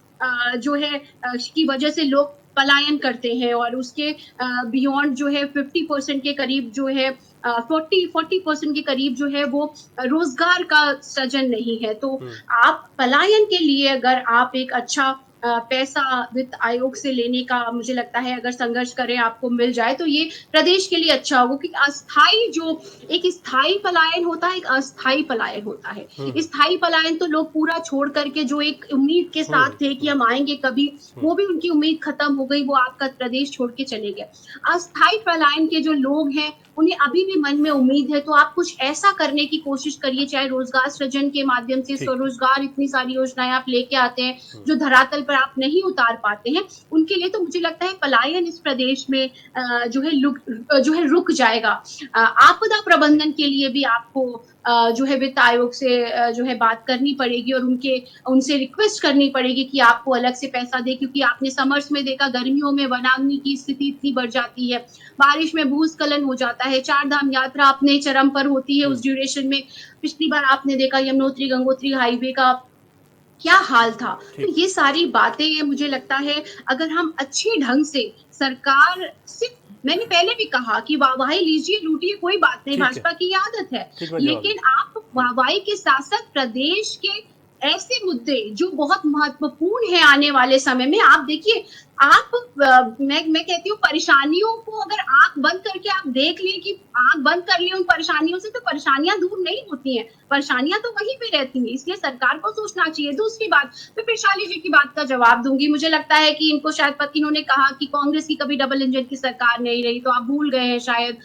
जो है की वजह से लोग पलायन करते हैं, और उसके बियॉन्ड जो है 50% के करीब जो है 40% के करीब जो है वो रोजगार का सृजन नहीं है। तो आप पलायन के लिए अगर आप एक अच्छा पैसा वित्त आयोग से लेने का मुझे लगता है अगर संघर्ष करें आपको मिल जाए तो ये प्रदेश के लिए अच्छा होगा, कि अस्थाई जो एक स्थायी पलायन होता है एक अस्थाई पलायन होता है। स्थायी पलायन तो लोग पूरा छोड़ करके जो एक उम्मीद के साथ थे कि हम आएंगे कभी, वो भी उनकी उम्मीद खत्म हो गई, वो आपका प्रदेश छोड़ के चले गए। अस्थाई पलायन के जो लोग हैं उन्हें अभी भी मन में उम्मीद है, तो आप कुछ ऐसा करने की कोशिश करिए, चाहे रोजगार सृजन के माध्यम से स्वरोजगार इतनी सारी योजनाएं आप लेके आते हैं जो धरातल पर आप नहीं उतार पाते हैं, उनके लिए तो मुझे लगता है पलायन इस प्रदेश में जो है रुक जाएगा। आपदा प्रबंधन के लिए भी आपको जो है वित्त आयोग से जो है बात करनी पड़ेगी और उनसे रिक्वेस्ट करनी पड़ेगी कि आपको अलग से पैसा दे, क्योंकि आपने समर्स में देखा गर्मियों में वनाग्नि की स्थिति इतनी बढ़ जाती है, बारिश में भूस्खलन हो जाता है, 4 धाम यात्रा अपने चरम पर होती है उस ड्यूरेशन में। पिछली बार आपने देखा यमुनोत्री गंगोत्री हाईवे का क्या हाल था। तो ये सारी बातें मुझे लगता है अगर हम अच्छे ढंग से सरकार से, मैंने पहले भी कहा कि वाहवाही लीजिए लूटिए कोई बात नहीं, भाजपा की आदत है, लेकिन आप वाहवाही के साथ साथ प्रदेश के ऐसे मुद्दे जो बहुत महत्वपूर्ण है आने वाले समय में, आप देखिए, आप मैं कहती हूँ परेशानियों को अगर आंख बंद करके आप देख लें कि आंख बंद कर ले उन परेशानियों से, तो परेशानियां दूर नहीं होती हैं, परेशानियां तो वहीं पे रहती हैं। इसलिए सरकार को सोचना चाहिए। दूसरी बात, मैं वैशाली जी की बात का जवाब दूंगी। मुझे लगता है कि इनको शायद पति, इन्होंने कहा कि कांग्रेस की कभी डबल इंजन की सरकार नहीं रही, तो आप भूल गए हैं शायद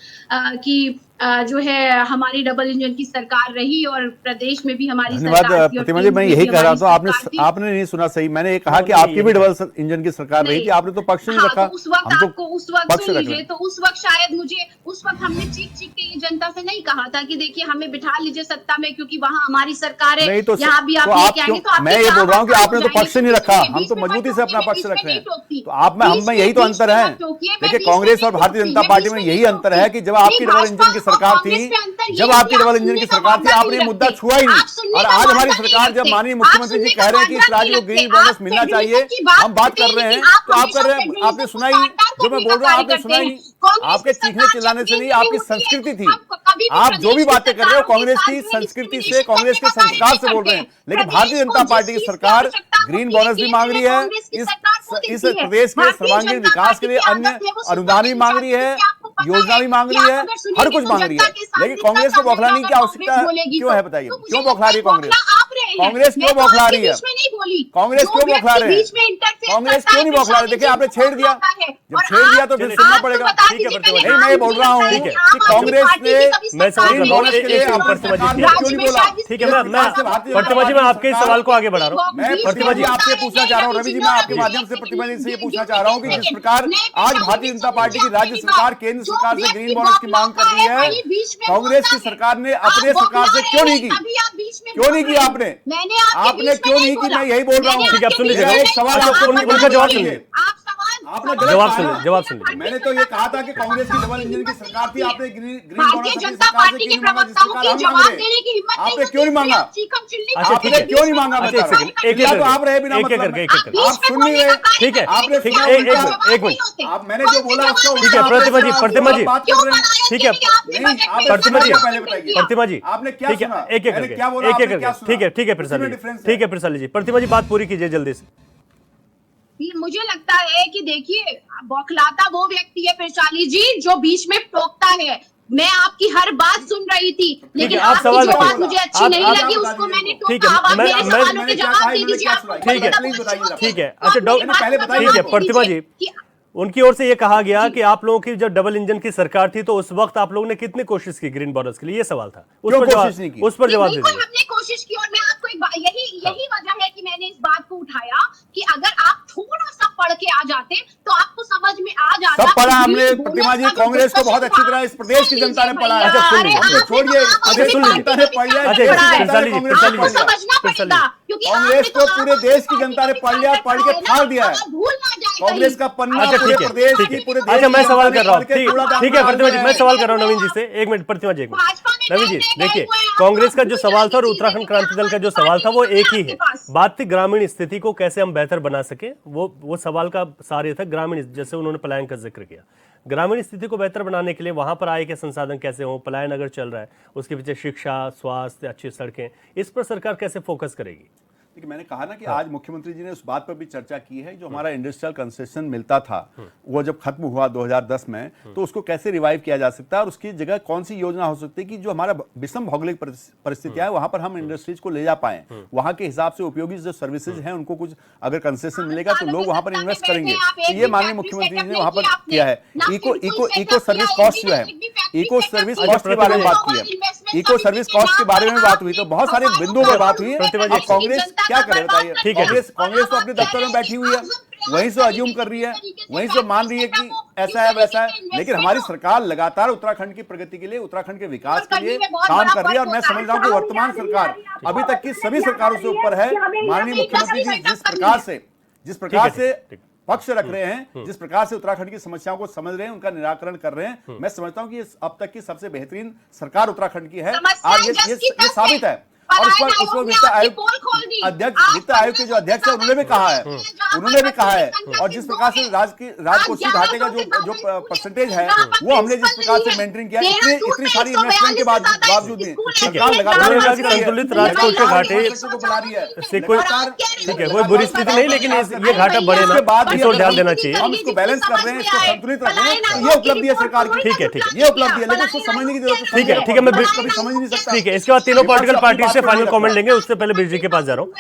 कि जो है हमारी डबल इंजन की सरकार रही और प्रदेश में भी हमारी धन्यवाद सरकार थी और प्रतिमा जी, मैं केंद्र में यही भी कह रहा हमारी था, सरकार थी। आपने नहीं सुना सही। मैंने ये कहा कि नहीं, आपकी भी डबल इंजन की सरकार रही थी, आपने तो पक्ष नहीं हाँ, रखा। तो उस वक्त हम आपको उस वक्त पक्ष सुन रख लीजिए, रहे हैं। तो उस वक्त शायद मुझे उस वक्त हमने चीख चीख के ये जनता से नहीं कहा था कि देखिए हमें बिठा लीजिए सत्ता में क्योंकि वहां हमारी सरकार है, नहीं तो यहाँ भी आप तो आप लेके आएंगे। क्यों, तो आपकी मैं ये क्या बोल रहा हूँ कि बात आपने तो जाएगी? पक्ष नहीं रखा, बीच हम तो में मजबूती मत से अपना टोकिए, पक्ष मैं रख रहे बीच में हैं। नहीं तो आप में हम में यही तो अंतर है। देखिए कांग्रेस और भारतीय जनता पार्टी में यही अंतर है कि जब आपकी डबल इंजन की सरकार थी, जब आपकी डबल इंजन की सरकार थी, आपने ये मुद्दा छुआ ही नहीं। और आज हमारी सरकार, जब माननीय मुख्यमंत्री जी कह रहे हैं कि इस राज्य को ग्रीन बोनस मिलना चाहिए, हम बात कर रहे हैं, तो आप कर रहे हैं, आपने सुना ही नहीं जो मैं बोल रहा हूँ, आपने सुना ही नहीं। आपके चीखने चिल्लाने से नहीं, आपकी संस्कृति थी। आप जो भी बातें कर रहे हो कांग्रेस की संस्कृति से, कांग्रेस के संस्कार से बोल रहे हैं। लेकिन भारतीय जनता पार्टी की सरकार ग्रीन बोनस भी मांग रही है, इस प्रदेश के सर्वांगीण विकास के लिए अन्य अनुदान भी मांग रही है, योजना भी मांग रही है, हर कुछ मांग रही है। लेकिन कांग्रेस को बौखलाने की आवश्यकता क्यों है, बताइए क्यों बौखला रही है कांग्रेस? कांग्रेस क्यों बौखला रही है? कांग्रेस क्यों बौखला रहे हैं? कांग्रेस क्यों नहीं बौखला रही? देखिए आपने छेड़ दिया, जब छेड़ दिया तो फिर सुनना पड़ेगा। ठीक है प्रतिमा जी, नहीं, मैं ये बोल रहा हूँ ठीक है, कि कांग्रेस ने मैं समझ ग्रीन रहा हूँ। बोनस के लिए एक अपनी प्रतिमा जी, सरकार ने क्यों नहीं बोला? ठीक है, मैं प्रतिमा जी, मैं आपके इस सवाल को आगे बढ़ा रहा हूँ। मैं प्रतिमा जी आपसे पूछना चाह रहा हूँ, रवि जी, मैं आपके माध्यम से प्रतिमा जी से ये पूछना चाह रहा हूँ कि जिस प्रकार आज भारतीय जनता पार्टी की राज्य सरकार केंद्र सरकार से ग्रीन बोनस की मांग कर रही है, कांग्रेस की सरकार ने अपने सरकार से क्यों नहीं की? क्यों नहीं की आपने क्यों नहीं की? मैं यही बोल रहा हूँ। ठीक है, आप सुन लीजिए। एक सवाल अच्छा, आपको उनका जवाब सुनिए। आपने गलत जवाब कहा सुनिए, ना। जवाब सुनिए। मैंने तो ये कहा था कि कांग्रेस की डबल इंजन की सरकार थी, आपने ग्रीन भारतीय जनता पार्टी के प्रवक्ताओं की जवाब देने की हिम्मत नहीं आपने क्यों नहीं मांगा? अच्छा, ठीक आपने है। क्यों नहीं मांगा? अच्छा, एक बता रहा हूं। सेकंड, एक या एक तो आप रहे बिना एक मतलब करके, एक करके। आप सुन नहीं रहे। ठीक है, आपने ठीक सुना है, उल्टा। एक मिनट। आप मैंने जो बोला उसका उल्टा ठीक है, आपने प्रतिमा जी, सुना, प्रतिमा जी। बात कर रहे हैं। ठीक है, नहीं, आपने प्रतिमा जी, सुना, पहले बताइए। प्रतिमा जी, आपने क्या ठीक है, सुना? एक एक मैंने करके, क्या बोला, एक आपने एक क्या करके। सुना? ठीक है, ठीक है, उसमें प्रसाद difference जी, ठीक है, प्रसाद जी। प्रतिमा जी, बात पूरी कीजिए जल्दी से। मुझे लगता है कि देखिए, बौखलाता वो व्यक्ति है वैशाली जी जो बीच में टोकता है। मैं आपकी हर बात सुन रही थी, लेकिन आप आपकी सवाल जो रखिए। बात मुझे अच्छी आप- नहीं आप- लगी आप उसको बता मैंने ठीक टोका। है, अब आप मैं- मेरे मैं- सवालों के मैंने क्या जवाब कहा, दे इन्होंने दीजिए। क्या आपको सुनाई? ठीक है, पता प्लीज होगा। बताइए। ठीक है। तो अच्छा, आप मेरी बात पहले का बताइए। जवाब ठीक है, प्रतिमा दीजिए जी, कि उनकी ओर से ये कहा गया कि आप लोगों की जब डबल इंजन की सरकार थी तो उस वक्त आप लोगों ने कितनी कोशिश की ग्रीन बोनस के लिए, ये सवाल था। उस क्यों पर कोशिश नहीं की? जवाब, उस पर जवाब बिल्कुल दीजिए। हमने कोशिश की। और मैं आपको एक बात, यही वजह है कि मैंने इस बात को उठाया कि अगर आप थोड़ा सा पढ़ के आ जाते तो आपको समझ में आ जाता। सब पढ़ा कि हमने ग्रीन प्रतिमा जी, बोनस का जो कांग्रेस को बहुत discussion अच्छी था, तरह इस प्रदेश की जनता ने पढ़ा है। अच्छा, सुन लीजिए। हमको छोड़िए, प्रदेश की जनता ने पढ़ लिया, अच्छा, देश की अच्छा, जनता ने जी, कांग्रेस प्रसाद को जी, पढ़ लिया। समझना प्रसाद पड़ेगा जी। क्योंकि कांग्रेस आपने को पूरे देश की जनता ने पढ़ लिया, पढ़ के फाड़ दिया है। भूल ना जाए कांग्रेस का पन्ना अच्छा, पूरे ठीक है, प्रदेश ठीक की, है। पूरे देश अच्छा, की मैं जनता सवाल ने कर रहा हूँ। पढ़ के कूड़ादान ठीक है में प्रतिमा जी, डाल मैं दिया सवाल कर रहा हूँ नवीन जी से। एक मिनट प्रतिमा जी, एक मिनट। भाजपा में नवीन जी, नए नए देखिए, हुए हैं, कांग्रेस का जो आपको सवाल था और भूल उत्तराखंड जाएगी क्रांति दल का जो आपकी सवाल था वो एक ही आपके है। पास। बात थी ग्रामीण स्थिति को कैसे हम बेहतर बना सके, वो सवाल का सार ये था। ग्रामीण, जैसे उन्होंने पलायन का जिक्र किया, ग्रामीण स्थिति को बेहतर बनाने के लिए वहां पर आय के संसाधन कैसे हों, पलायन अगर चल रहा है उसके पीछे शिक्षा, स्वास्थ्य, अच्छी सड़कें, इस पर सरकार कैसे फोकस करेगी? देखिए, मैंने कहा ना कि आज मुख्यमंत्री जी ने उस बात पर भी चर्चा की है, जो हमारा इंडस्ट्रियल कंसेशन मिलता था वो जब खत्म हुआ 2010 में, तो उसको कैसे रिवाइव किया जा सकता है और उसकी जगह कौन सी योजना हो सकती है कि जो हमारा विषम भौगोलिक परिस्थितियां है वहां पर हम इंडस्ट्रीज को ले जा पाए, वहां के हिसाब से उपयोगी जो सर्विसेज हैं उनको कुछ अगर कंसेशन मिलेगा तो लोग वहां पर इन्वेस्ट करेंगे। तो ये माननीय मुख्यमंत्री जी ने वहां पर किया है। इको सर्विस कॉस्ट जो है, इको सर्विस कॉस्ट के बारे में बात की है, इको सर्विस कॉस्ट के बारे में बात हुई, तो बहुत सारे बिंदुओं पर बात हुई है। अब कांग्रेस क्या करे बताइए? ठीक है, कांग्रेस तो अपने दफ्तर में बैठी हुई है, वहीं से अज्यूम कर रही है, वहीं से मान रही है कि ऐसा है वैसा है, लेकिन हमारी सरकार लगातार उत्तराखंड की प्रगति के लिए, उत्तराखंड के विकास के लिए काम कर रही है। और मैं समझ रहा हूं कि वर्तमान सरकार अभी तक की सभी सरकारों से ऊपर है। माननीय मुख्यमंत्री जी जिस प्रकार से पक्ष रख रहे हैं, जिस प्रकार से उत्तराखंड की समस्याओं को समझ रहे हैं, उनका निराकरण कर रहे हैं, मैं समझता हूं कि ये अब तक की सबसे बेहतरीन सरकार उत्तराखंड की है। आज ये साबित है। और उस पर वित्त आयोग अध्यक्ष, वित्त आयोग के जो अध्यक्ष है उन्होंने भी कहा है, और जिस प्रकार से राजकोषीय घाटे का जो परसेंटेज है वो हमने जिस प्रकार से मेंटेन किया, इतनी सारी इन्वेस्टमेंट के बावजूद भी सरकार लगातार संतुलित राजकोषीय घाटे से कोई, ठीक है, कोई बुरी स्थिति नहीं, लेकिन ये घाटा बढ़े ना, इस पर ध्यान देना चाहिए। हम इसको बैलेंस कर रहे हैं, इसको संतुलित रख रहे हैं, तो ये उपलब्धि है सरकार की। ठीक है, ये उपलब्धि है, लेकिन उसको समझने की जरूरत है। ठीक है, मैं कभी समझ नहीं सकता। ठीक है, इसके बाद तीनों पॉलिटिकल पार्टी से फाइनल कमेंट लेंगे, उससे पहले बीरजी के पास जा रहा हूँ।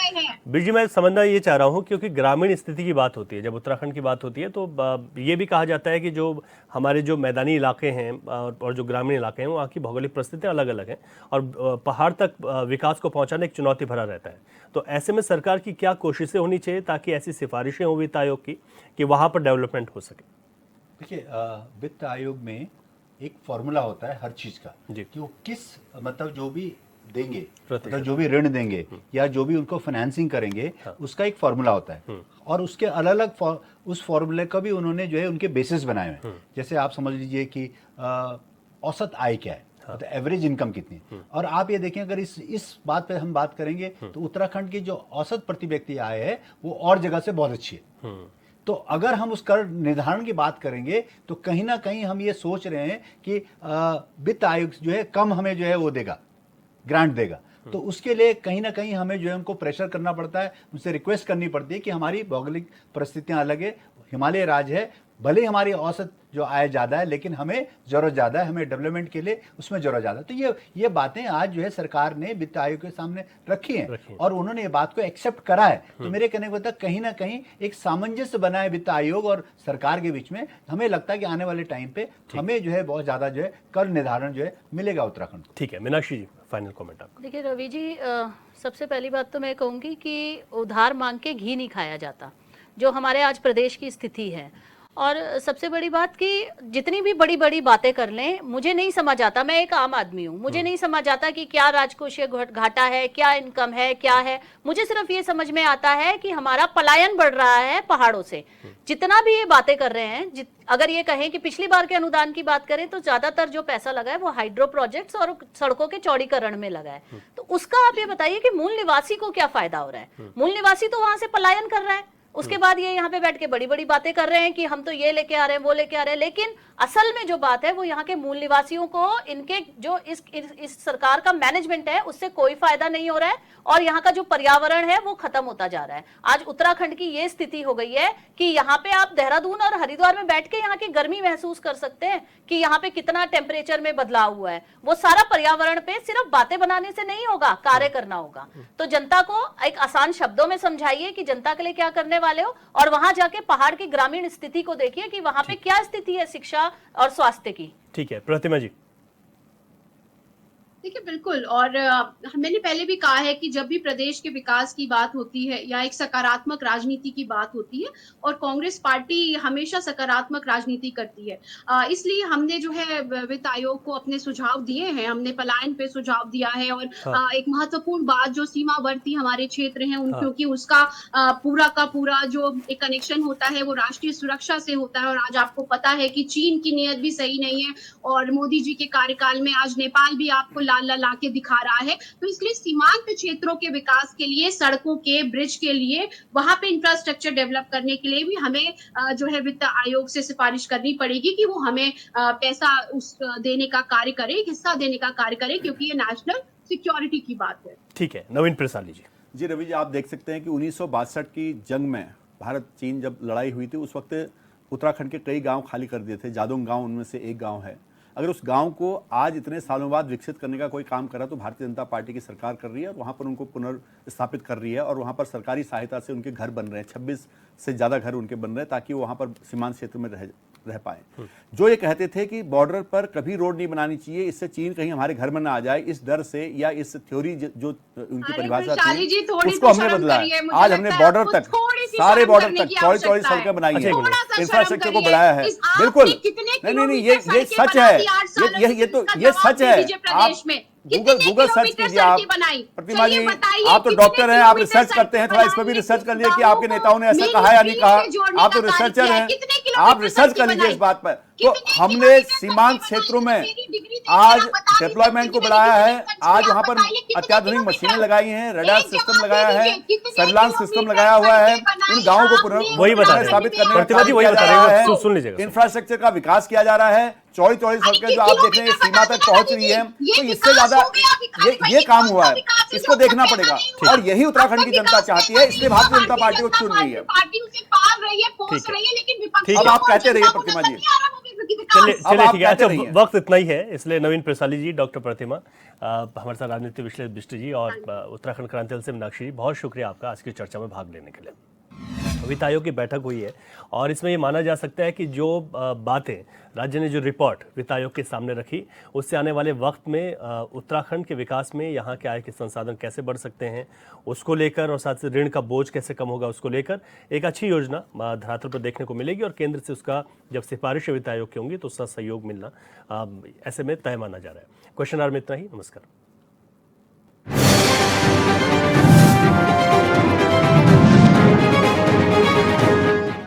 बीरजी, मैं समझना ये चाह रहा हूँ, क्योंकि ग्रामीण स्थिति की बात होती है, जब उत्तराखंड की बात होती है तो ये भी कहा जाता है कि जो हमारे जो मैदानी इलाके हैं और जो ग्रामीण इलाके हैं वहाँ की भौगोलिक परिस्थितियाँ अलग अलग हैं, और पहाड़ तक विकास को पहुँचाना एक चुनौती भरा रहता है। तो ऐसे में सरकार की क्या कोशिशें होनी चाहिए ताकि ऐसी सिफारिशें हो वित्त आयोग की कि वहाँ पर डेवलपमेंट हो सके? देखिए, वित्त आयोग में एक फॉर्मूला होता है हर चीज का जी। कि वो किस, मतलब जो भी देंगे, प्रतिशत। मतलब जो भी ऋण देंगे या जो भी उनको फाइनेंसिंग करेंगे, उसका एक फॉर्मूला होता है, और उसके अलग अलग उस फॉर्मूले का भी उन्होंने जो है उनके बेसिस बनाए हुए हैं। जैसे आप समझ लीजिए कि औसत आय क्या है, मतलब एवरेज इनकम कितनी है। और आप ये देखें, अगर इस बात पे हम बात करेंगे तो उत्तराखंड की जो औसत प्रति व्यक्ति आय है वो और जगह से बहुत अच्छी है। तो अगर हम उस कर निर्धारण की बात करेंगे तो कहीं ना कहीं हम ये सोच रहे हैं कि वित्त आयोग जो है कम हमें जो है वो देगा, ग्रांट देगा। तो उसके लिए कहीं ना कहीं हमें जो है उनको प्रेशर करना पड़ता है, उनसे रिक्वेस्ट करनी पड़ती है कि हमारी भौगोलिक परिस्थितियां अलग है, हिमालय राज्य है, भले ही हमारी औसत जो आय ज़्यादा है लेकिन हमें ज़रूरत ज़्यादा है, हमें डेवलपमेंट के लिए उसमें ज़रूरत ज़्यादा है। तो ये बातें आज जो है सरकार ने वित्त आयोग के सामने रखी हैं और उन्होंने ये बात को एक्सेप्ट करा है। तो मेरे कहने को तक कहीं ना कहीं एक सामंजस्य बना है वित्त आयोग और सरकार के बीच में। हमें लगता है कि आने वाले टाइम पे हमें जो है बहुत ज़्यादा जो है कर निर्धारण जो है मिलेगा उत्तराखंड को। ठीक है, मीनाक्षी जी, फाइनल कमेंट आपका। देखिए रवि जी, सबसे पहली बात तो मैं कहूँगी कि उधार मांग के घी नहीं खाया जाता, जो हमारे आज प्रदेश की स्थिति है। और सबसे बड़ी बात कि जितनी भी बड़ी बड़ी बातें कर लें, मुझे नहीं समझ आता, मैं एक आम आदमी हूँ, मुझे नहीं समझ आता कि क्या राजकोषीय घाटा है, क्या इनकम है, क्या है। मुझे सिर्फ ये समझ में आता है कि हमारा पलायन बढ़ रहा है पहाड़ों से। जितना भी ये बातें कर रहे हैं, अगर ये कहें कि पिछली बार के अनुदान की बात करें तो ज्यादातर जो पैसा लगा है वो हाइड्रो प्रोजेक्ट्स और सड़कों के चौड़ीकरण में लगा है। तो उसका आप ये बताइए कि मूल निवासी को क्या फायदा हो रहा है? मूल निवासी तो वहां से पलायन कर रहा है। उसके बाद ये यहाँ पे बैठ के बड़ी बड़ी बातें कर रहे हैं कि हम तो ये लेके आ रहे हैं, वो लेके आ रहे हैं, लेकिन असल में जो बात है वो यहाँ के मूल निवासियों को इनके जो इस सरकार का मैनेजमेंट है उससे कोई फायदा नहीं हो रहा है, और यहाँ का जो पर्यावरण है वो खत्म होता जा रहा है। आज उत्तराखंड की ये स्थिति हो गई है कि यहाँ पे आप देहरादून और हरिद्वार में बैठ के यहाँ की गर्मी महसूस कर सकते हैं कि यहाँ पे कितना टेम्परेचर में बदलाव हुआ है। वो सारा पर्यावरण पे सिर्फ बातें बनाने से नहीं होगा, कार्य करना होगा। तो जनता को एक आसान शब्दों में समझाइए कि जनता के लिए क्या करने वाले हो, और वहां जाके पहाड़ की ग्रामीण स्थिति को देखिए कि वहां पे क्या स्थिति है शिक्षा और स्वास्थ्य की। ठीक है, प्रतिमा जी। देखिए बिल्कुल, और मैंने पहले भी कहा है कि जब भी प्रदेश के विकास की बात होती है या एक सकारात्मक राजनीति की बात होती है, और कांग्रेस पार्टी हमेशा सकारात्मक राजनीति करती है, इसलिए हमने जो है वित्त आयोग को अपने सुझाव दिए हैं। हमने पलायन पे सुझाव दिया है, और एक महत्वपूर्ण बात जो सीमावर्ती हमारे क्षेत्र हैं क्योंकि उसका पूरा का पूरा जो एक कनेक्शन होता है वो राष्ट्रीय सुरक्षा से होता है। और आज आपको पता है कि चीन की नीयत भी सही नहीं है, और मोदी जी के कार्यकाल में आज नेपाल भी आपको ला के दिखा रहा है। तो इसलिए सीमांत क्षेत्रों के विकास के लिए, सड़कों के, ब्रिज के लिए, वहां पे इंफ्रास्ट्रक्चर डेवलप करने के लिए भी हमें जो है वित्त आयोग से सिफारिश करनी पड़ेगी कि वो हमें पैसा देने का कार्य करे, हिस्सा देने का कार्य करे, क्योंकि ये नेशनल सिक्योरिटी की बात है। ठीक है, नवीन प्रसाद जी। जी रवि जी, आप देख सकते हैं कि 1962 की जंग में भारत चीन जब लड़ाई हुई थी उस वक्त उत्तराखंड के कई गांव खाली कर दिए थे। जादोंग गांव उनमें से एक गांव है। अगर उस गांव को आज इतने सालों बाद विकसित करने का कोई काम करा तो भारतीय जनता पार्टी की सरकार कर रही है, और वहाँ पर उनको पुनर्स्थापित कर रही है, और वहाँ पर सरकारी सहायता से उनके घर बन रहे हैं। 26 से ज़्यादा घर उनके बन रहे हैं ताकि वो वहाँ पर सीमांत क्षेत्र में रह पाए। जो ये कहते थे कि बॉर्डर पर कभी रोड नहीं बनानी चाहिए, इससे चीन कहीं हमारे घर में ना आ जाए, इस डर से या इस थ्योरी जो उनकी परिभाषा थी उसको हमने बदला है। आज हमने बॉर्डर तक, सारे बॉर्डर तक चौड़ी चौड़ी सड़कें बनाई है, इंफ्रास्ट्रक्चर को बढ़ाया है। बिल्कुल नहीं, ये सच है, ये सच है। आप गूगल सर्च कीजिए। आप प्रतिमा जी, आप तो डॉक्टर हैं, आप रिसर्च करते हैं, थोड़ा इस पर भी रिसर्च कर लिए कि आपके नेताओं ने ऐसा कहा या नहीं कहा। आप तो रिसर्चर हैं, आप रिसर्च कर लीजिए इस बात पर। तो हमने सीमांत क्षेत्रों में आज डिप्लॉयमेंट को बढ़ाया है, आज वहां पर अत्याधुनिक मशीनें लगाई हैं, रडार सिस्टम लगाया है, सर्विलांस सिस्टम लगाया हुआ है, इन गांवों को वही बता रहे हैं। स्थापित करने प्रतिभा जी वही बता रहे हैं, सुन लीजिएगा। इंफ्रास्ट्रक्चर का विकास किया जा रहा है, चौड़ी चौड़ी सड़कें जो आप देख रहे हैं सीमा तक पहुंच रही है, तो इससे ज्यादा ये काम हुआ है, इसको देखना पड़ेगा। और यही उत्तराखंड की जनता चाहती है, इसलिए भारतीय जनता पार्टी को चुन रही है। अब आप कहते रहिए प्रतिमा जी। चलिए अब आप ठीक है। अच्छा, कहते रहिए। वक्त इतना ही है, इसलिए नवीन प्रसाली जी, डॉक्टर प्रतिमा, हमारे साथ राजनीति विश्लेषक बिष्ट जी और उत्तराखंड क्रांति दल से मीनाक्षी जी, बहुत शुक्रिया आपका आज की चर्चा में भाग लेने के लिए। वित्त आयोग की बैठक हुई है और इसमें ये माना जा सकता है कि जो बातें राज्य ने जो रिपोर्ट वित्त आयोग के सामने रखी, उससे आने वाले वक्त में उत्तराखंड के विकास में यहाँ के आय के संसाधन कैसे बढ़ सकते हैं उसको लेकर, और साथ से ऋण का बोझ कैसे कम होगा उसको लेकर एक अच्छी योजना धरातल पर देखने को मिलेगी। और केंद्र से उसका जब सिफारिश वित्त आयोग की होंगी तो उसका सहयोग मिलना ऐसे में तय माना जा रहा है। क्वेश्चन आवर में इतना ही। नमस्कार।